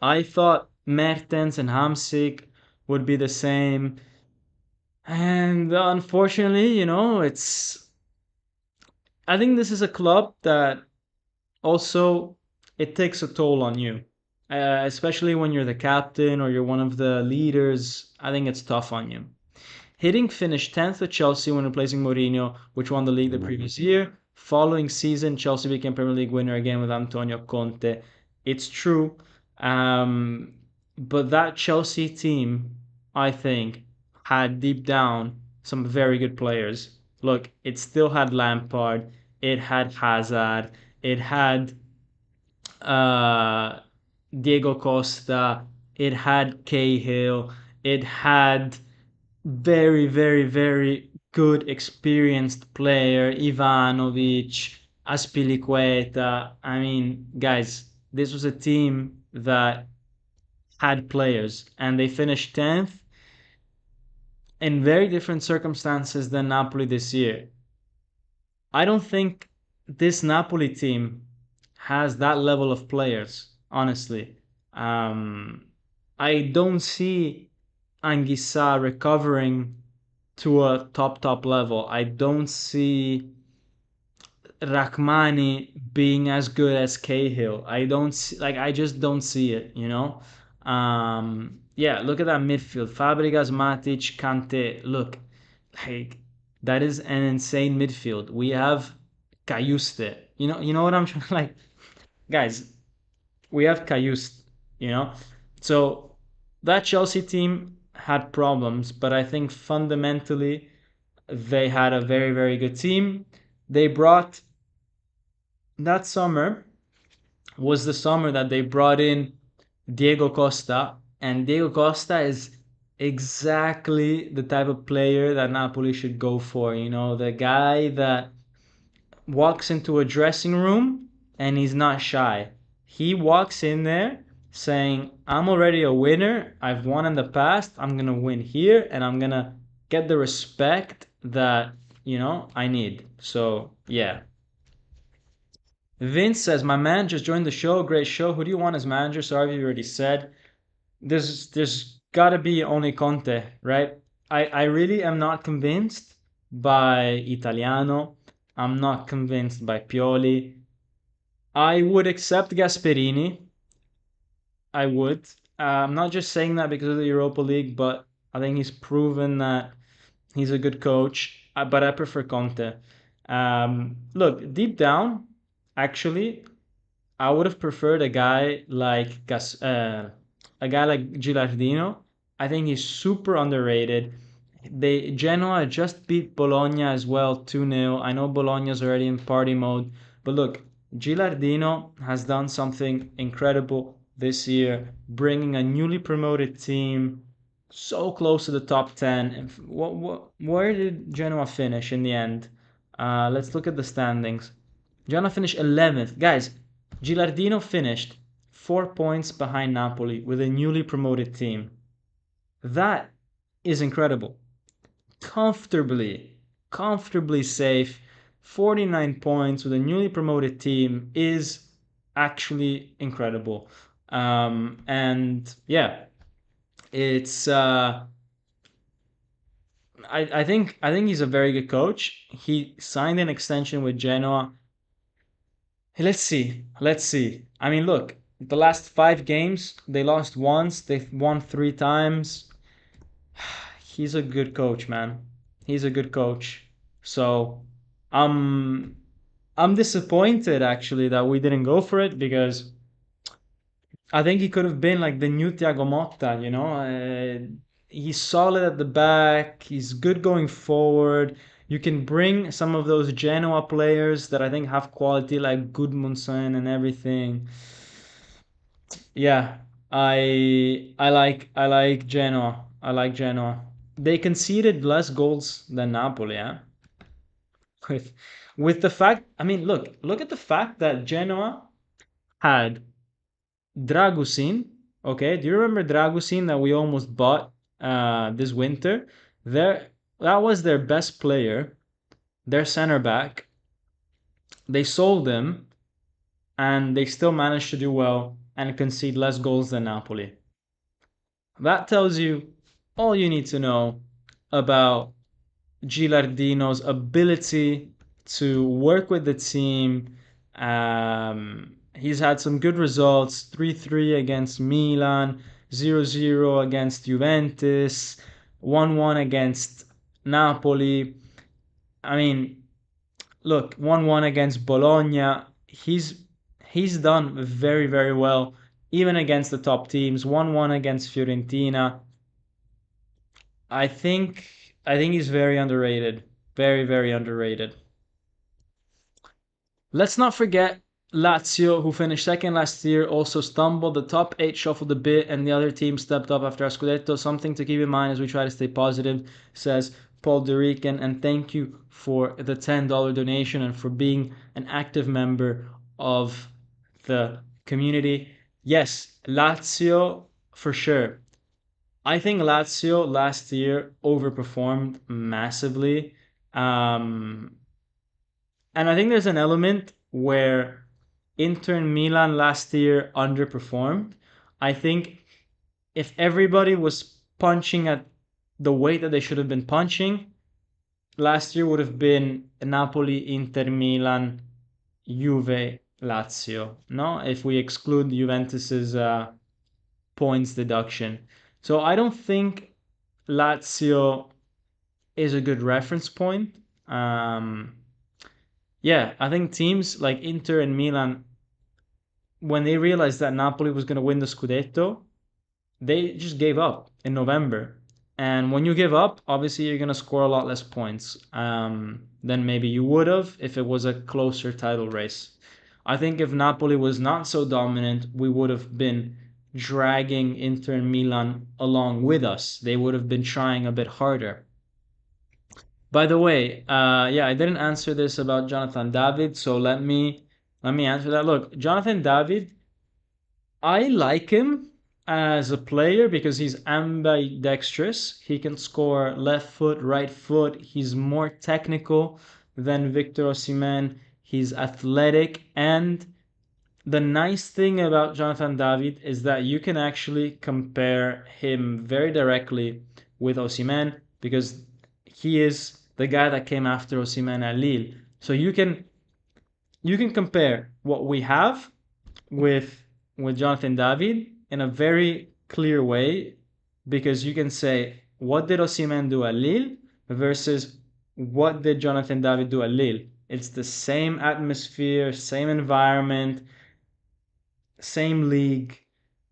I thought Mertens and Hamsik would be the same. And unfortunately, I think this is a club that also it takes a toll on you, especially when you're the captain or you're one of the leaders. I think it's tough on you. Hiddink finished 10th with Chelsea when replacing Mourinho, which won the league the previous year. Following season, Chelsea became Premier League winner again with Antonio Conte. It's true. But that Chelsea team, I think, had deep down some very good players. Look, it still had Lampard, it had Hazard, it had uh, Diego Costa, it had Cahill, it had very, very, very good, experienced player, Ivanovic, Aspilicueta. I mean, guys, this was a team that had players, and they finished 10th in very different circumstances than Napoli this year. I don't think this Napoli team has that level of players, honestly. Um, I don't see Anguissa recovering to a top level. I don't see Rachmani being as good as Cahill. I don't see, like, I just don't see it. Yeah, look at that midfield. Fabregas, Matic, Kante. Look, like, that is an insane midfield. We have Cayuste. You know what I'm trying like, guys, we have Cayuste, you know? So that Chelsea team had problems, but I think fundamentally they had a very, very good team. They brought that summer was the summer that they brought in Diego Costa, and Diego Costa is exactly the type of player that Napoli should go for. The guy that walks into a dressing room and he's not shy. He walks in there saying, I'm already a winner. I've won in the past. I'm going to win here and I'm going to get the respect that, I need. So, yeah. Vince says, my man just joined the show. Great show. Who do you want as manager? Sorry, you already said. There's got to be only Conte, right? I really am not convinced by Italiano. I'm not convinced by Pioli. I would accept Gasperini. I would. I'm not just saying that because of the Europa League, but I think he's proven that he's a good coach. But I prefer Conte. Look, deep down, actually, I would have preferred a guy like Gilardino. I think he's super underrated. Genoa just beat Bologna as well 2-0. I know Bologna's already in party mode, but look, Gilardino has done something incredible this year, bringing a newly promoted team so close to the top 10. And where did Genoa finish in the end? Let's look at the standings. Genoa finished 11th. Guys, Gilardino finished 4 points behind Napoli with a newly promoted team. That is incredible. Comfortably safe. 49 points with a newly promoted team is actually incredible. And yeah, it's I think he's a very good coach. He signed an extension with Genoa. Let's see. I mean, look, the last 5 games they lost once, they've won 3 times. He's a good coach, man. He's a good coach. So, I'm I'm disappointed actually that we didn't go for it because I think he could have been like the new Thiago Motta, you know. He's solid at the back. He's good going forward. You can bring some of those Genoa players that I think have quality, like Gudmundsson and everything. Yeah, I like Genoa. I like Genoa. They conceded less goals than Napoli, yeah. With with the fact, I mean, look at the fact that Genoa had Dragusin. Okay, do you remember Dragusin that we almost bought this winter? There, that was their best player, their center back. They sold him, and they still managed to do well and concede less goals than Napoli. That tells you all you need to know about Gilardino's ability to work with the team. He's had some good results: 3-3 against Milan, 0-0 against Juventus, 1-1 against Napoli. I mean, look, 1-1 against Bologna. He's done very, very well, even against the top teams. 1-1 against Fiorentina. I think he's very underrated. Very, very underrated. Let's not forget Lazio, who finished second last year, also stumbled. The top 8 shuffled a bit, and the other team stepped up after a Scudetto. Something to keep in mind as we try to stay positive, says Paul Derican. And thank you for the $10 donation and for being an active member of the community. Yes, Lazio for sure. I think Lazio last year overperformed massively. Um, and I think there's an element where Inter and Milan last year underperformed. I think if everybody was punching at the weight that they should have been punching, last year would have been Napoli, Inter, Milan, Juve, Lazio. No, if we exclude Juventus's points deduction. So I don't think Lazio is a good reference point. Um, yeah, I think teams like Inter and Milan, when they realized that Napoli was going to win the Scudetto, they just gave up in November. And when you give up, obviously you're going to score a lot less points than maybe you would have if it was a closer title race. I think if Napoli was not so dominant, we would have been dragging Inter and Milan along with us. They would have been trying a bit harder. By the way, yeah, I didn't answer this about Jonathan David, so let me answer that. Look, Jonathan David, I like him as a player because he's ambidextrous. He can score left foot, right foot. He's more technical than Victor Osimhen. He's athletic, and the nice thing about Jonathan David is that you can actually compare him very directly with Osimhen because he is the guy that came after Osimhen at Lille. So you can compare what we have with Jonathan David in a very clear way because you can say what did Osimhen do at Lille versus what did Jonathan David do at Lille. It's the same atmosphere, same environment, same league,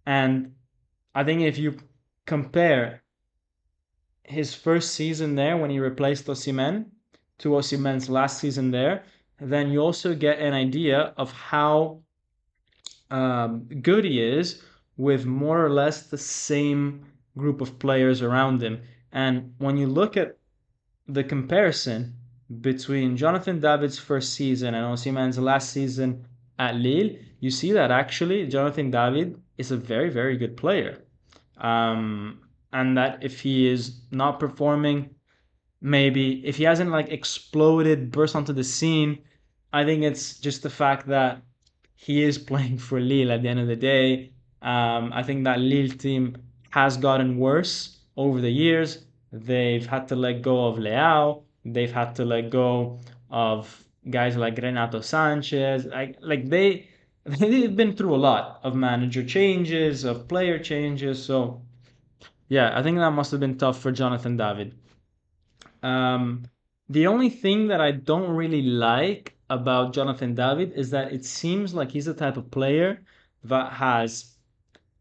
and I think if you compare his first season there when he replaced Osimhen to Osimhen's last season there, then you also get an idea of how good he is with more or less the same group of players around him. And when you look at the comparison between Jonathan David's first season and Osimhen's last season at Lille, you see that actually Jonathan David is a very, very good player. And that if he is not performing, maybe if he hasn't like exploded, burst onto the scene, I think it's just the fact that he is playing for Lille at the end of the day. I think that Lille team has gotten worse over the years. They've had to let go of Leao. They've had to let go of guys like Renato Sanchez. Like they've been through a lot of manager changes, of player changes. So yeah, I think that must have been tough for Jonathan David. Um, the only thing that I don't really like about Jonathan David is that it seems like he's the type of player that has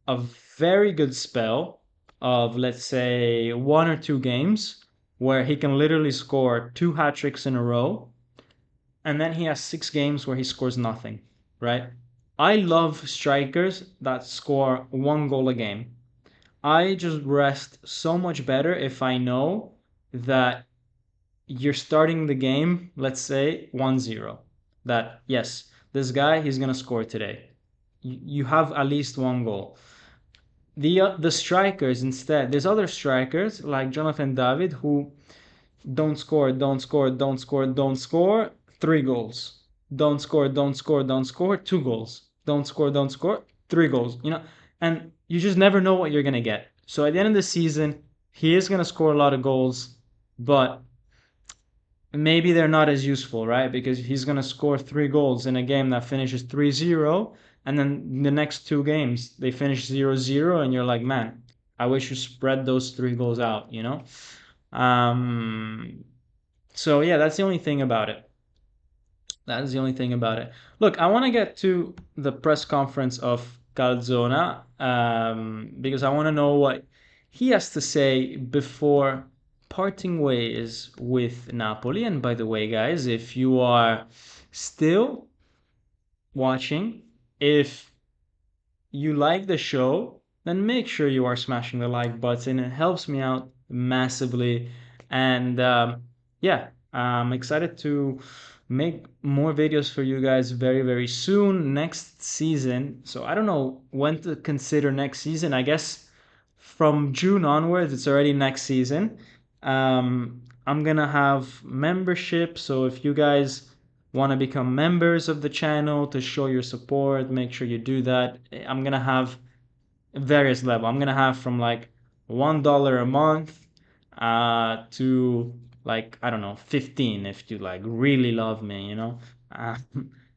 a very good spell of, let's say, 1 or 2 games where he can literally score 2 hat tricks in a row, and then he has 6 games where he scores nothing, right? I love strikers that score 1 goal a game. I just rest so much better if I know that you're starting the game, let's say 1-0. That, yes, this guy, he's going to score today. You have at least 1 goal. The strikers instead, there's other strikers like Jonathan David who don't score, don't score, don't score, don't score, 3 goals. Don't score, don't score, don't score, 2 goals. Don't score, 3 goals. And you just never know what you're going to get. So at the end of the season, he is going to score a lot of goals, but maybe they're not as useful, right? Because he's going to score 3 goals in a game that finishes 3-0, and then the next 2 games they finish 0-0, and you're like, man, I wish you spread those 3 goals out. Um, so yeah, that's the only thing about it. That is the only thing about it. Look, I want to get to the press conference of Calzona because I want to know what he has to say before parting ways with Napoli. And by the way, guys, if you are still watching, if you like the show, then make sure you are smashing the like button. It helps me out massively. And yeah, I'm excited to make more videos for you guys very, very soon next season. So I don't know when to consider next season. I guess from June onwards, it's already next season. I'm gonna have membership. So if you guys want to become members of the channel to show your support, make sure you do that. I'm gonna have various level. I'm gonna have from like $1 a month to like, I don't know, 15 if you like really love me. uh,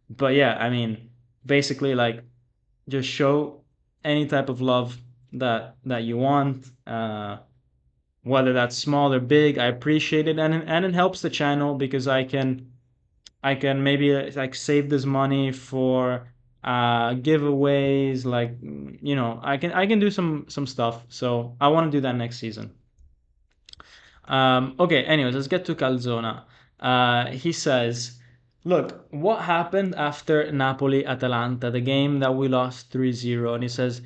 but yeah, I mean, basically, like, just show any type of love that you want, whether that's small or big. I appreciate it, and it helps the channel because I can maybe like save this money for giveaways, like, I can do some stuff. So I want to do that next season. Okay, anyways, let's get to Calzona. He says, look, what happened after Napoli Atalanta, the game that we lost 3-0? And he says,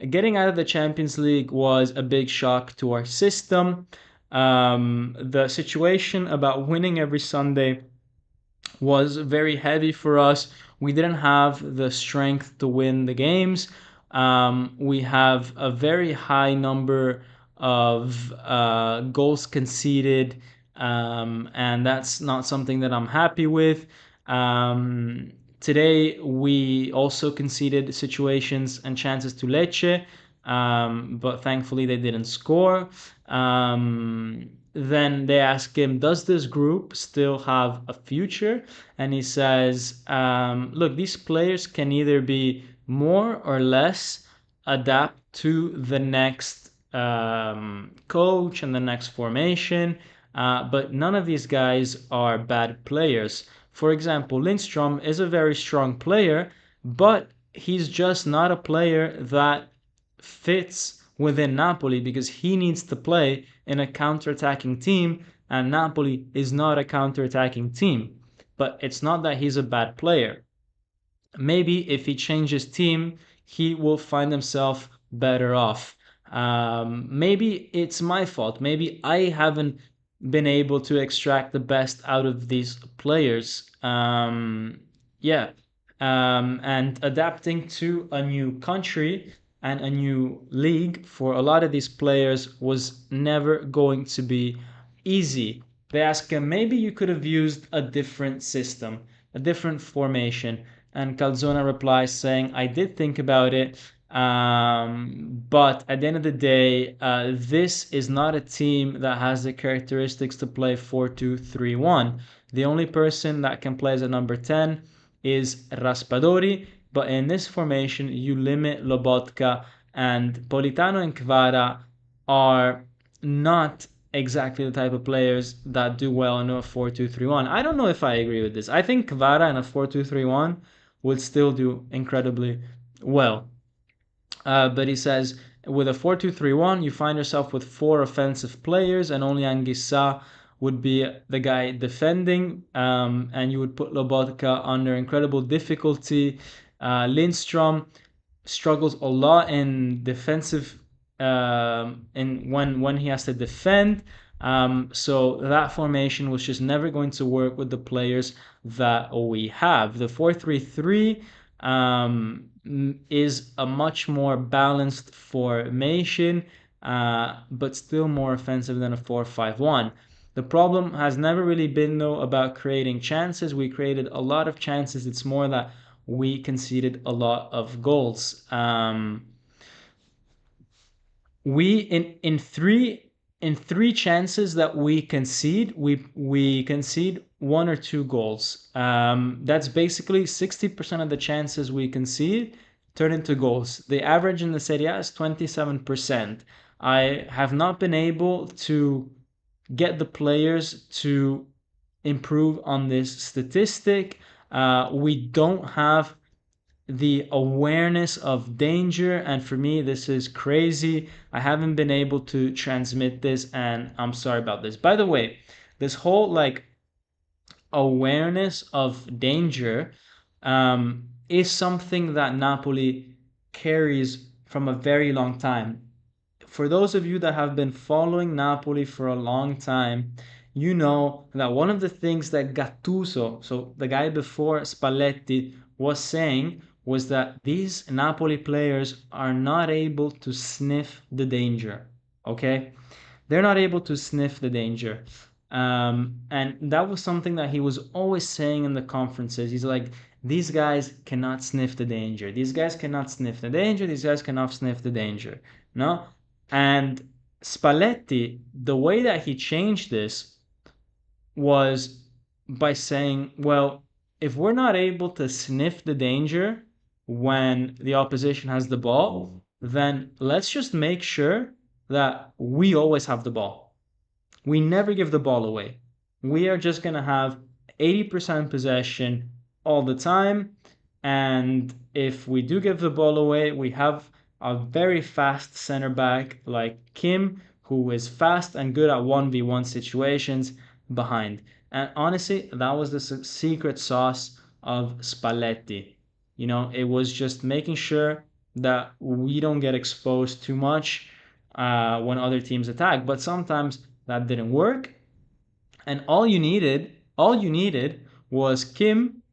getting out of the Champions League was a big shock to our system. The situation about winning every Sunday was very heavy for us. We didn't have the strength to win the games. We have a very high number of goals conceded, and that's not something that I'm happy with. Today, we also conceded situations and chances to Lecce, but thankfully they didn't score. Then they ask him, does this group still have a future? And he says, look, these players can either be more or less adapt to the next coach and the next formation, but none of these guys are bad players. For example, Lindstrom is a very strong player, but he's just not a player that fits within Napoli because he needs to play in a counter-attacking team, and Napoli is not a counter-attacking team. But it's not that he's a bad player. Maybe if he changes team, he will find himself better off. Maybe it's my fault. Maybe I haven't been able to extract the best out of these players. Yeah. And adapting to a new country and a new league for a lot of these players was never going to be easy. They ask him, maybe you could have used a different system, a different formation. And Calzona replies saying, I did think about it, but at the end of the day, this is not a team that has the characteristics to play 4-2-3-1. The only person that can play as a number 10 is Raspadori, but in this formation, you limit Lobotka, and Politano and Kvara are not exactly the type of players that do well in a 4-2-3-1. I don't know if I agree with this. I think Kvara in a 4-2-3-1 would still do incredibly well. But he says with a 4-2-3-1, you find yourself with four offensive players, and only Anguissa would be the guy defending, and you would put Lobotka under incredible difficulty. Lindstrom struggles a lot in defensive, in when he has to defend. So that formation was just never going to work with the players that we have. The 4-3-3 is a much more balanced formation, but still more offensive than a 4-5-1. The problem has never really been, though, about creating chances. We created a lot of chances. It's more that we conceded a lot of goals. We in three chances that we concede, we concede one or two goals. That's basically 60% of the chances we concede turn into goals. The average in the Serie A is 27%. I have not been able to get the players to improve on this statistic. We don't have the awareness of danger, and for me this is crazy. I haven't been able to transmit this, and I'm sorry about this. By the way, this whole awareness of danger is something that Napoli carries from a very long time. For those of you that have been following Napoli for a long time, you know that one of the things that Gattuso, so the guy before Spalletti, was saying was that these Napoli players are not able to sniff the danger. Okay? They're not able to sniff the danger. And that was something that he was always saying in the conferences. He's like, these guys cannot sniff the danger. These guys cannot sniff the danger. These guys cannot sniff the danger. No? And Spalletti, the way that he changed this was by saying, well, if we're not able to sniff the danger when the opposition has the ball, then let's just make sure that we always have the ball. We never give the ball away. We are just going to have 80% possession all the time. And if we do give the ball away, we have a very fast center back like Kim, who is fast and good at 1v1 situations behind. And honestly, that was the secret sauce of Spalletti. It was just making sure that we don't get exposed too much when other teams attack. But sometimes that didn't work, and all you needed was Kim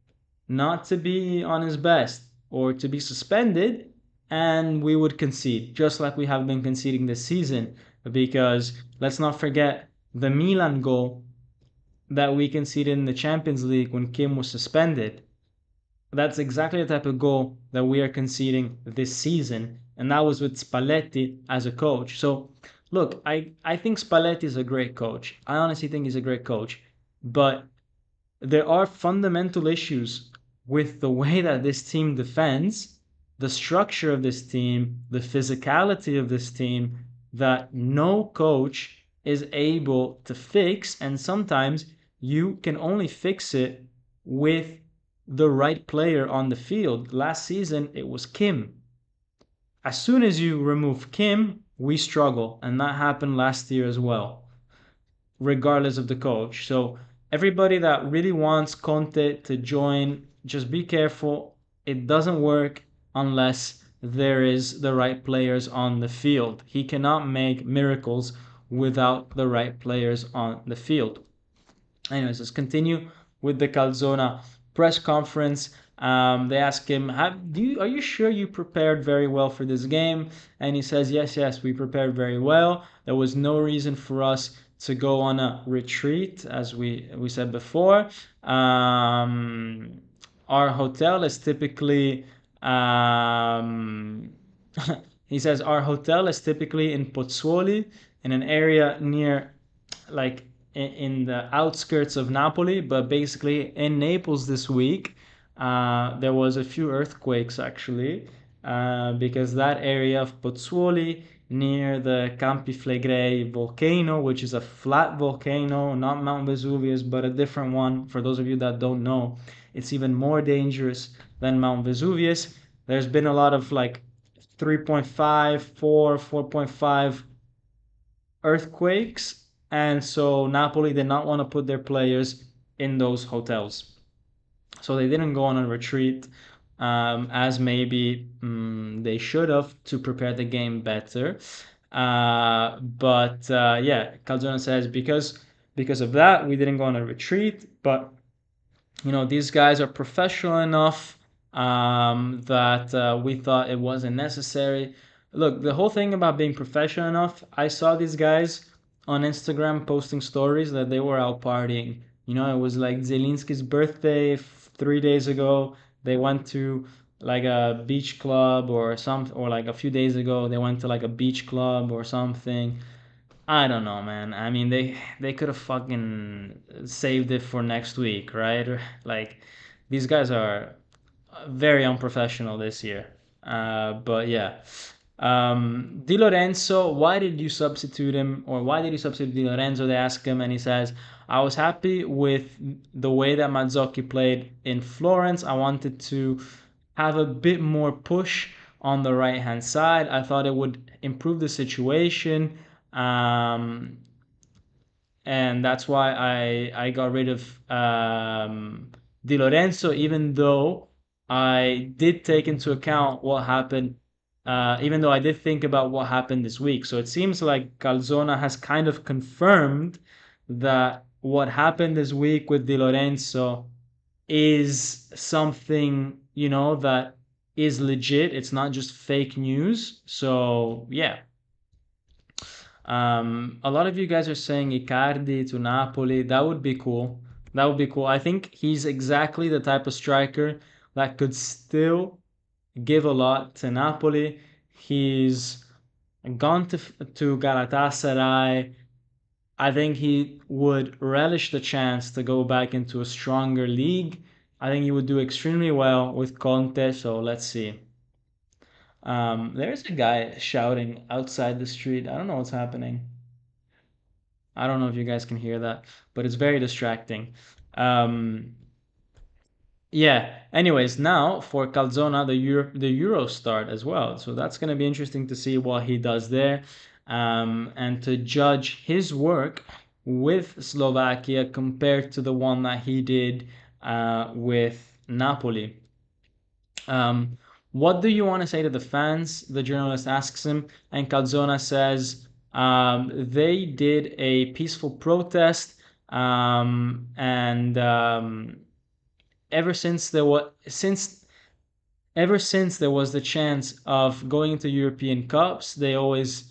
not to be on his best or to be suspended, and we would concede, just like we have been conceding this season. Because let's not forget the Milan goal that we conceded in the Champions League when Kim was suspended. That's exactly the type of goal that we are conceding this season, and that was with Spalletti as a coach. So, look, I think Spalletti is a great coach. I honestly think he's a great coach, but there are fundamental issues with the way that this team defends, the structure of this team, the physicality of this team, that no coach is able to fix, and sometimes you can only fix it with the right player on the field. Last season, it was Kim. As soon as you remove Kim, we struggle, and that happened last year as well, regardless of the coach. So everybody that really wants Conte to join, just be careful. It doesn't work unless there is the right players on the field. He cannot make miracles without the right players on the field. Anyways, let's continue with the Calzona press conference. They ask him, are you sure you prepared very well for this game? And he says, yes, we prepared very well. There was no reason for us to go on a retreat, as we said before. Our hotel is typically, he says, our hotel is typically in Pozzuoli, in an area near, like, in the outskirts of Napoli, but basically in Naples this week, there was a few earthquakes actually, because that area of Pozzuoli near the Campi Flegrei volcano, which is a flat volcano, not Mount Vesuvius, but a different one. For those of you that don't know, it's even more dangerous than Mount Vesuvius. There's been a lot of like 3.5, 4.5 earthquakes, and so Napoli did not want to put their players in those hotels. So they didn't go on a retreat, as maybe they should have, to prepare the game better. But yeah, Calzona says because of that we didn't go on a retreat, but these guys are professional enough that we thought it wasn't necessary. Look, the whole thing about being professional enough, I saw these guys on Instagram posting stories that they were out partying. It was like Zielinski's birthday 3 days ago. They went to like a beach club or like a few days ago they went to like a beach club or something. I don't know, man. I mean, they could have fucking saved it for next week, right? Like, these guys are very unprofessional this year. But yeah. Di Lorenzo, why did you substitute him, or why did you substitute Di Lorenzo? They ask him, and he says, I was happy with the way that Mazzocchi played in Florence. I wanted to have a bit more push on the right hand side. I thought it would improve the situation. Um, and that's why I got rid of Di Lorenzo, even though I did take into account what happened, even though I did think about what happened this week. So it seems like Calzona has kind of confirmed that what happened this week with Di Lorenzo is something, that is legit. It's not just fake news. So yeah. A lot of you guys are saying Icardi to Napoli. That would be cool. That would be cool. I think he's exactly the type of striker that could still give a lot to Napoli. He's gone to Galatasaray. I think he would relish the chance to go back into a stronger league. I think he would do extremely well with Conte. So let's see. There's a guy shouting outside the street. I don't know what's happening. I don't know if you guys can hear that, but it's very distracting. Um, yeah. Anyways, now for Calzona, the Euro start as well. So that's going to be interesting to see what he does there, and to judge his work with Slovakia compared to the one that he did with Napoli. Um, what do you want to say to the fans? The journalist asks him, and Calzona says they did a peaceful protest, and ever since there was since ever since there was the chance of going into European Cups, they always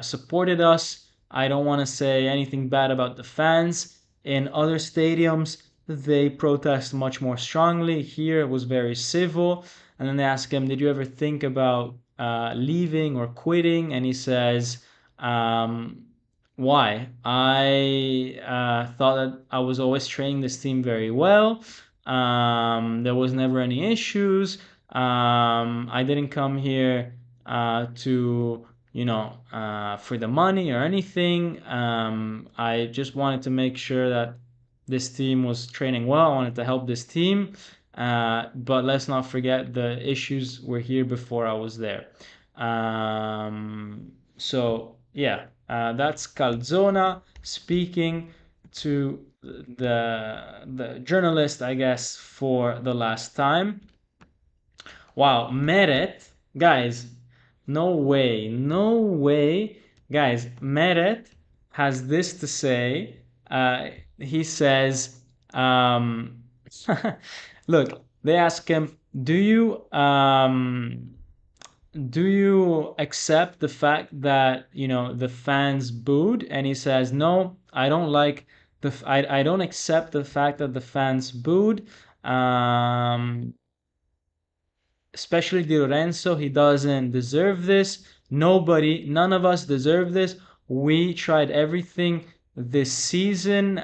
supported us. I don't want to say anything bad about the fans. In other stadiums, they protest much more strongly. Here, it was very civil. And then they ask him, did you ever think about leaving or quitting? And he says, why? I thought that I was always training this team very well. There was never any issues. I didn't come here to, for the money or anything. I just wanted to make sure that this team was training well. I wanted to help this team. But let's not forget the issues were here before I was there. So, yeah, that's Calzona speaking to the journalist, I guess, for the last time. Wow, Meret. Guys, no way, no way. Guys, Meret has this to say. He says, um, look, they ask him, do you accept the fact that the fans booed? And he says, no, I don't like I don't accept the fact that the fans booed. Um, Especially Di Lorenzo. He doesn't deserve this. None of us deserve this. We tried everything this season,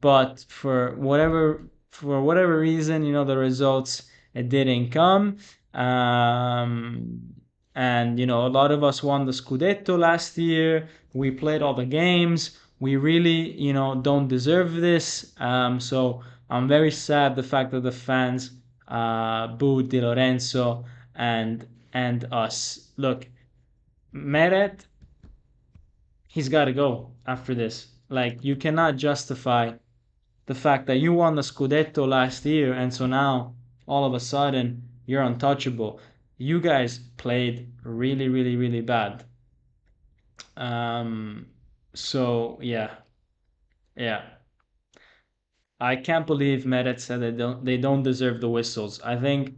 but for whatever reason, the results it didn't come. Um, and a lot of us won the Scudetto last year. We played all the games. We really, don't deserve this. So I'm very sad the fact that the fans booed Di Lorenzo and us. Look, Meret, he's got to go after this. Like, you cannot justify the fact that you won the Scudetto last year, and so now all of a sudden you're untouchable. You guys played really, really, really bad. Um, so yeah, yeah. I can't believe Meret said they don't deserve the whistles. I think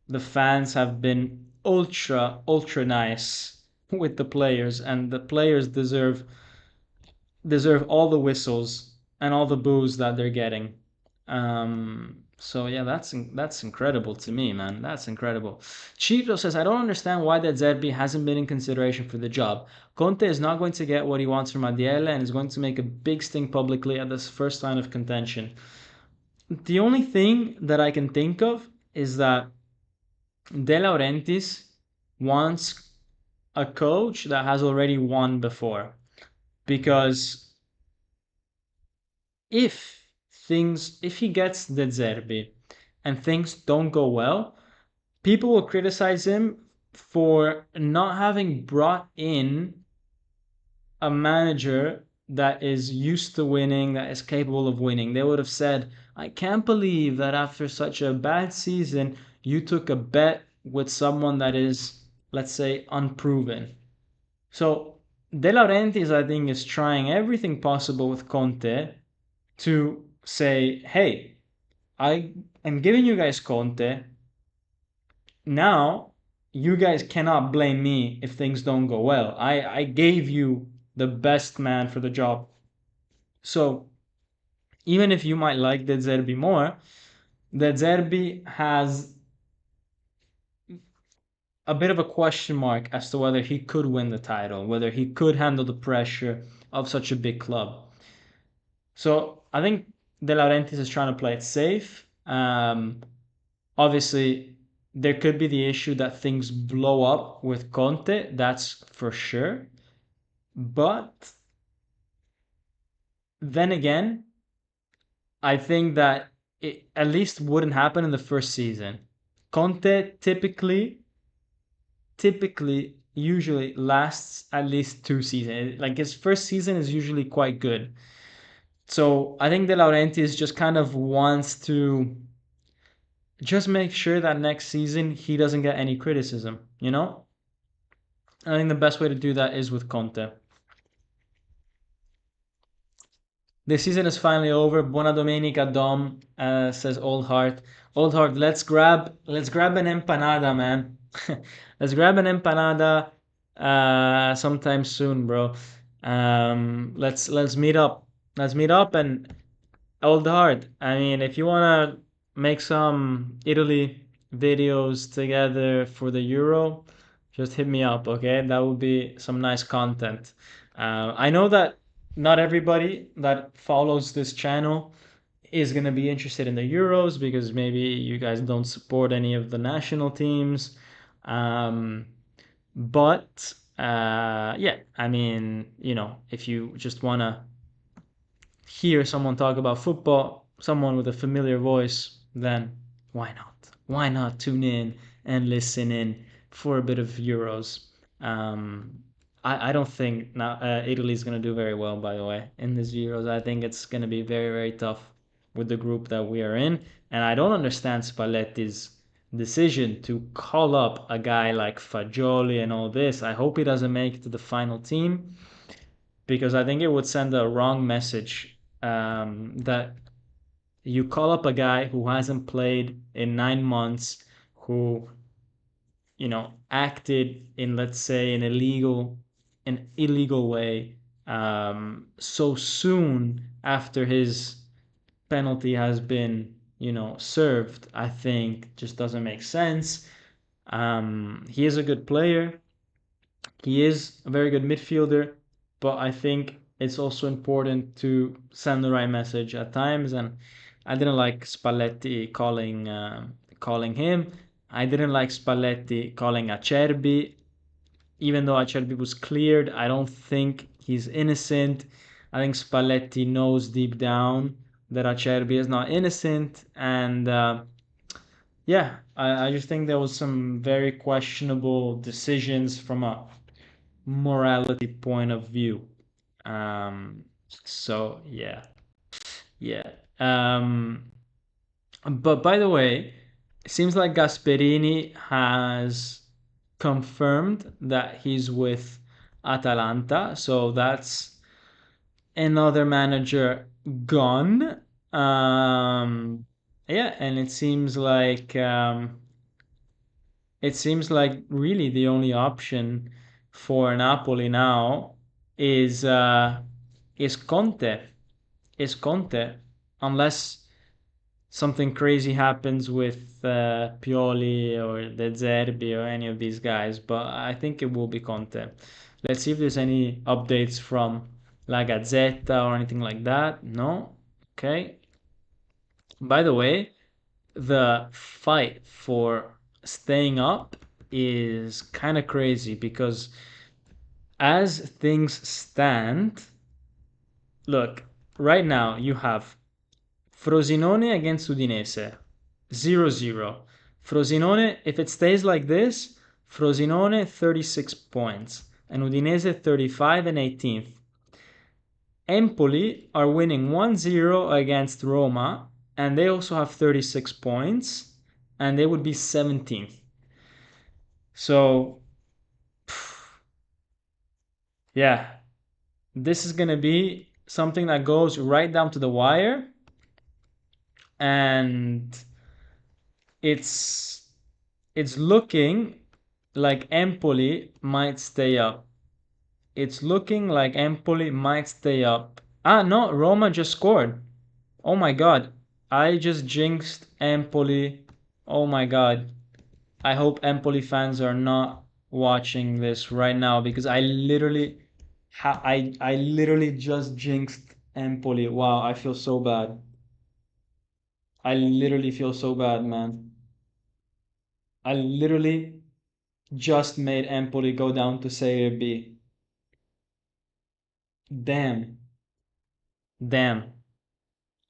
the fans have been ultra, ultra nice with the players, and the players deserve all the whistles and all the boos that they're getting. So yeah, that's incredible to me, man. That's incredible. Chito says, I don't understand why that Zerbi hasn't been in consideration for the job. Conte is not going to get what he wants from Adiele and is going to make a big stink publicly at this first line of contention. The only thing that I can think of is that De Laurentiis wants a coach that has already won before, because if he gets De Zerbi and things don't go well, people will criticize him for not having brought in a manager that is used to winning, that is capable of winning. They would have said, I can't believe that after such a bad season, you took a bet with someone that is, let's say, unproven. So De Laurentiis, I think, is trying everything possible with Conte to say, hey, I am giving you guys Conte. Now, you guys cannot blame me if things don't go well. I gave you the best man for the job. So, even if you might like De Zerbi more, De Zerbi has a bit of a question mark as to whether he could win the title, whether he could handle the pressure of such a big club. So I think De Laurentiis is trying to play it safe. Obviously, there could be the issue that things blow up with Conte, that's for sure. But then again, I think that it at least wouldn't happen in the first season. Conte typically usually lasts at least 2 seasons. Like, his first season is usually quite good. So I think De Laurentiis just kind of wants to just make sure that next season he doesn't get any criticism. I think the best way to do that is with Conte. The season is finally over. Buona domenica, Dom, says Old Heart. Old Heart, let's grab an empanada, man. Let's grab an empanada sometime soon, bro. Let's meet up. Let's meet up and Old Heart. I mean, if you wanna make some Italy videos together for the Euro, just hit me up, okay? That would be some nice content. I know that not everybody that follows this channel is gonna be interested in the Euros because maybe you guys don't support any of the national teams. Um, but yeah, I mean, if you just wanna hear someone talk about football, someone with a familiar voice, then why not? Why not tune in and listen in for a bit of Euros? Um, I don't think now Italy is going to do very well, by the way, in this Euros. I think it's going to be very, very tough with the group that we are in. And I don't understand Spalletti's decision to call up a guy like Fagioli and all this. I hope he doesn't make it to the final team, because I think it would send a wrong message, that you call up a guy who hasn't played in 9 months, who acted in, let's say, an illegal way, so soon after his penalty has been served. I think just doesn't make sense. He is a good player. He is a very good midfielder, but I think it's also important to send the right message at times. And I didn't like Spalletti calling him. I didn't like Spalletti calling Acerbi, even though Acerbi was cleared. I don't think he's innocent. I think Spalletti knows deep down that Acerbi is not innocent, and yeah, I just think there was some very questionable decisions from a morality point of view. Um, so yeah. But by the way, it seems like Gasperini has confirmed that he's with Atalanta, so that's another manager gone. Yeah, and it seems like really the only option for Napoli now is uh, is Conte. Is Conte, unless something crazy happens with Pioli or De Zerbi or any of these guys, but I think it will be Conte. Let's see if there's any updates from La Gazzetta or anything like that. No? Okay. By the way, the fight for staying up is kind of crazy, because as things stand, look, right now you have Frosinone against Udinese, 0-0. Frosinone, if it stays like this, Frosinone 36 points and Udinese 35 and 18th. Empoli are winning 1-0 against Roma, and they also have 36 points, and they would be 17th. So, yeah, this is going to be something that goes right down to the wire, and it's looking like Empoli might stay up. It's looking like Empoli might stay up. Ah, no, Roma just scored. Oh my god. I just jinxed Empoli. Oh my god. I hope Empoli fans are not watching this right now, because I literally just jinxed Empoli. Wow, I feel so bad. I literally feel so bad, man. I literally just made Empoli go down to Serie B. Damn. Damn.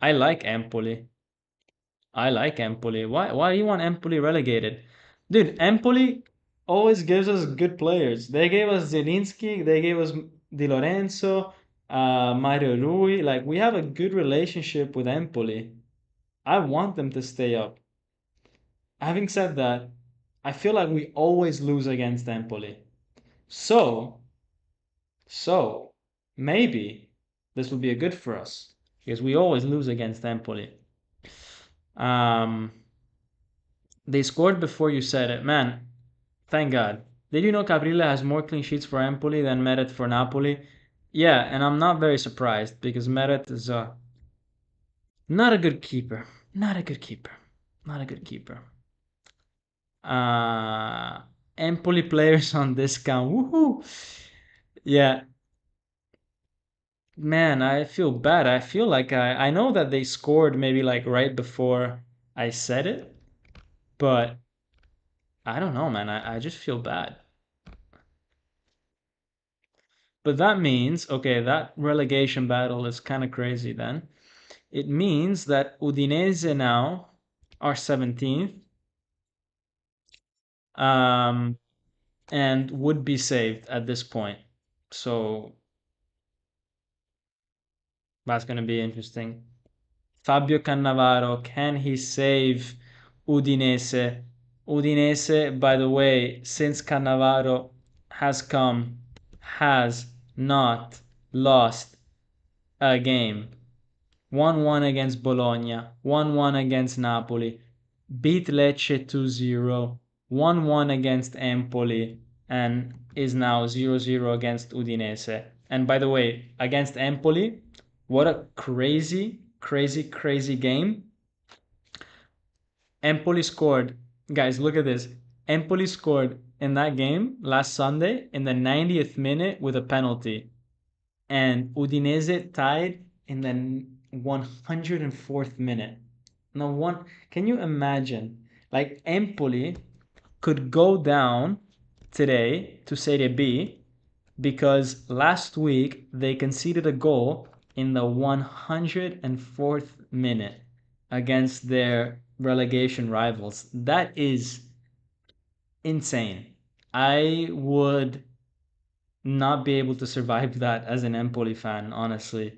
I like Empoli. I like Empoli. Why do you want Empoli relegated? Dude, Empoli always gives us good players. They gave us Zielinski, they gave us Di Lorenzo, Mario Rui. Like, we have a good relationship with Empoli. I want them to stay up. Having said that, I feel like we always lose against Empoli. So, so maybe this will be a good for us, because we always lose against Empoli. Um, they scored before you said it, man. Thank God. Did you know Caprile has more clean sheets for Empoli than Meret for Napoli? Yeah, and I'm not very surprised, because Meret is not a good keeper. Not a good keeper. Not a good keeper. Uh, Empoli players on discount. Woohoo! Yeah, man, I feel bad. I feel like I know that they scored maybe like right before I said it, but I don't know, man. I just feel bad. But that means, okay, that relegation battle is kind of crazy then. It means that Udinese now are 17th, um, and would be saved at this point. So that's going to be interesting. Fabio Cannavaro, can he save Udinese Udinese, by the way, since Cannavaro has come, has not lost a game. 1-1 against Bologna, 1-1 against Napoli, beat Lecce 2-0, 1-1 against Empoli, and is now 0-0 against Udinese. And by the way, against Empoli, what a crazy, crazy, crazy game. Empoli scored, guys, look at this. Empoli scored in that game last Sunday in the 90th minute with a penalty. And Udinese tied in the 104th minute. Now, can you imagine? Like Empoli could go down today to Serie B because last week they conceded a goal in the 104th minute against their relegation rivals. That is insane. I would not be able to survive that as an Empoli fan, honestly.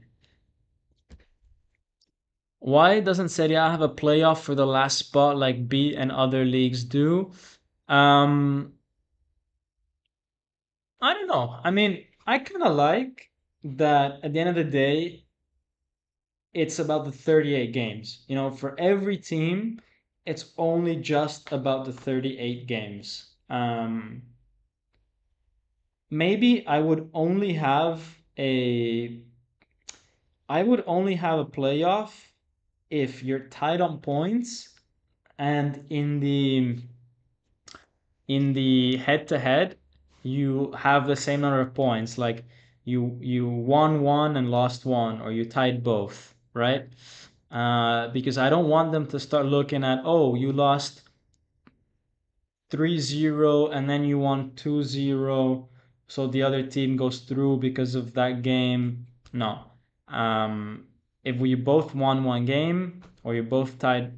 Why doesn't Serie A have a playoff for the last spot like B and other leagues do? Um, I don't know. I mean, I kind of like that at the end of the day, it's about the 38 games. You know, for every team, it's only just about the 38 games. Maybe I would only have a playoff if you're tied on points and in the head to head you have the same number of points, like you won one and lost one, or you tied both, right? Because I don't want them to start looking at, oh, you lost 3-0 and then you won 2-0, so the other team goes through because of that game. No. um, if we both won one game or you both tied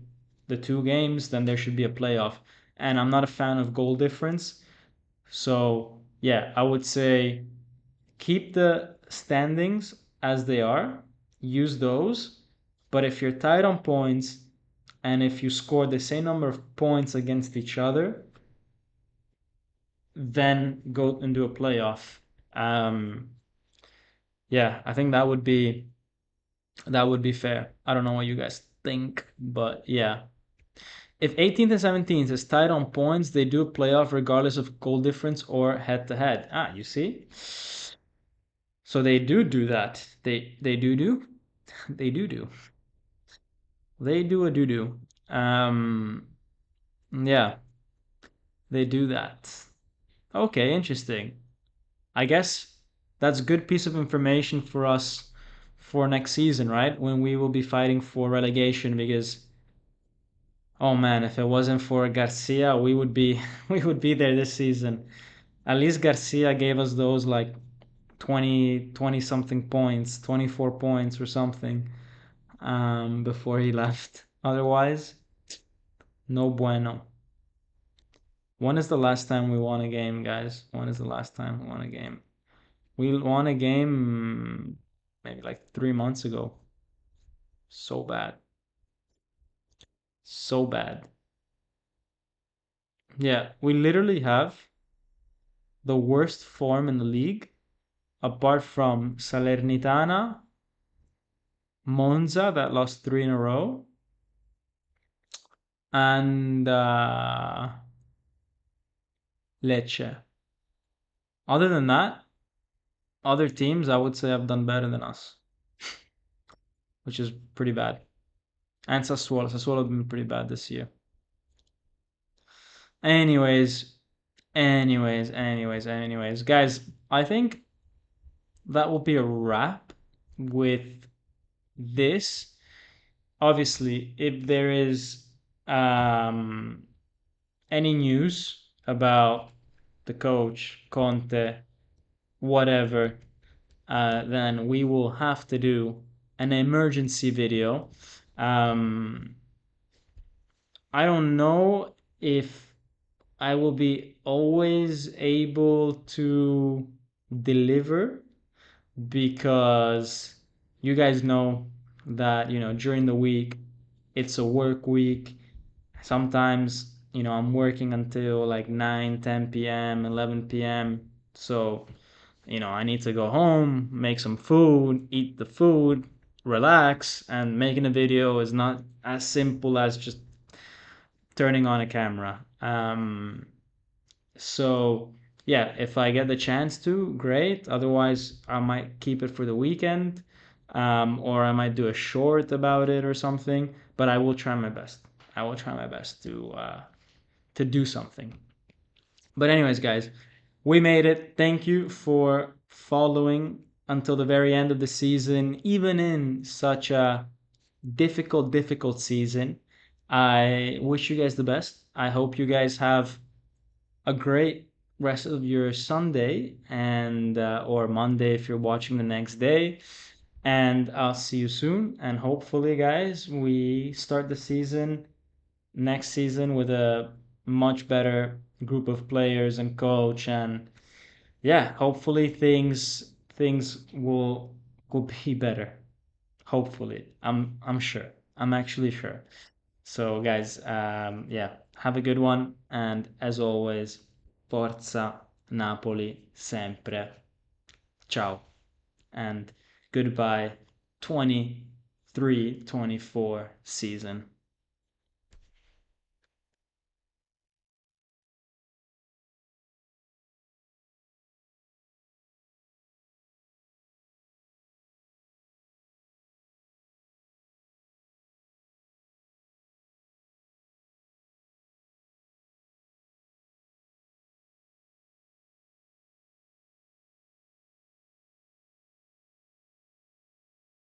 the two games, then there should be a playoff. And I'm not a fan of goal difference, so yeah, I would say keep the standings as they are, use those. But if you're tied on points and if you score the same number of points against each other, then go and do a playoff. Um, yeah, I think that would be fair. I don't know what you guys think, but yeah. If 18th and 17th is tied on points, they do a playoff regardless of goal difference or head to head. Ah, you see? So they do that. They do. They do. They do a do. Yeah, they do that. Okay, interesting. I guess that's a good piece of information for us for next season, right? When we will be fighting for relegation, because oh man, if it wasn't for Garcia, we would be we would be there this season. At least Garcia gave us those like 20 something points, 24 points or something, before he left. Otherwise, no bueno. When is the last time we won a game, guys? When is the last time we won a game? We won a game maybe like 3 months ago. So bad. So bad. Yeah, we literally have the worst form in the league, apart from Salernitana, Monza that lost three in a row, and Lecce. Other than that, other teams I would say have done better than us, which is pretty bad. And Sassuolo. Sassuolo have been pretty bad this year. Anyways, anyways, guys, I think that will be a wrap with this. Obviously, if there is um, any news about the coach, Conte, whatever, then we will have to do an emergency video. I don't know if I will be always able to deliver, because you guys know that during the week it's a work week. Sometimes I'm working until like 9, 10 p.m., 11 p.m. So, I need to go home, make some food, eat the food, relax, and making a video is not as simple as just turning on a camera. So yeah, if I get the chance to, great. Otherwise, I might keep it for the weekend, or I might do a short about it or something. But I will try my best. I will try my best to do something. But anyways, guys, we made it. Thank you for following until the very end of the season, even in such a difficult season. I wish you guys the best. I hope you guys have a great rest of your Sunday and or Monday if you're watching the next day. And I'll see you soon. And hopefully, guys, we start the season next season with a much better group of players and coach. And yeah, hopefully things will be better. Hopefully, I'm sure. I'm actually sure. So, guys, yeah, have a good one. And as always, Forza Napoli sempre. Ciao. And goodbye 23-24 season.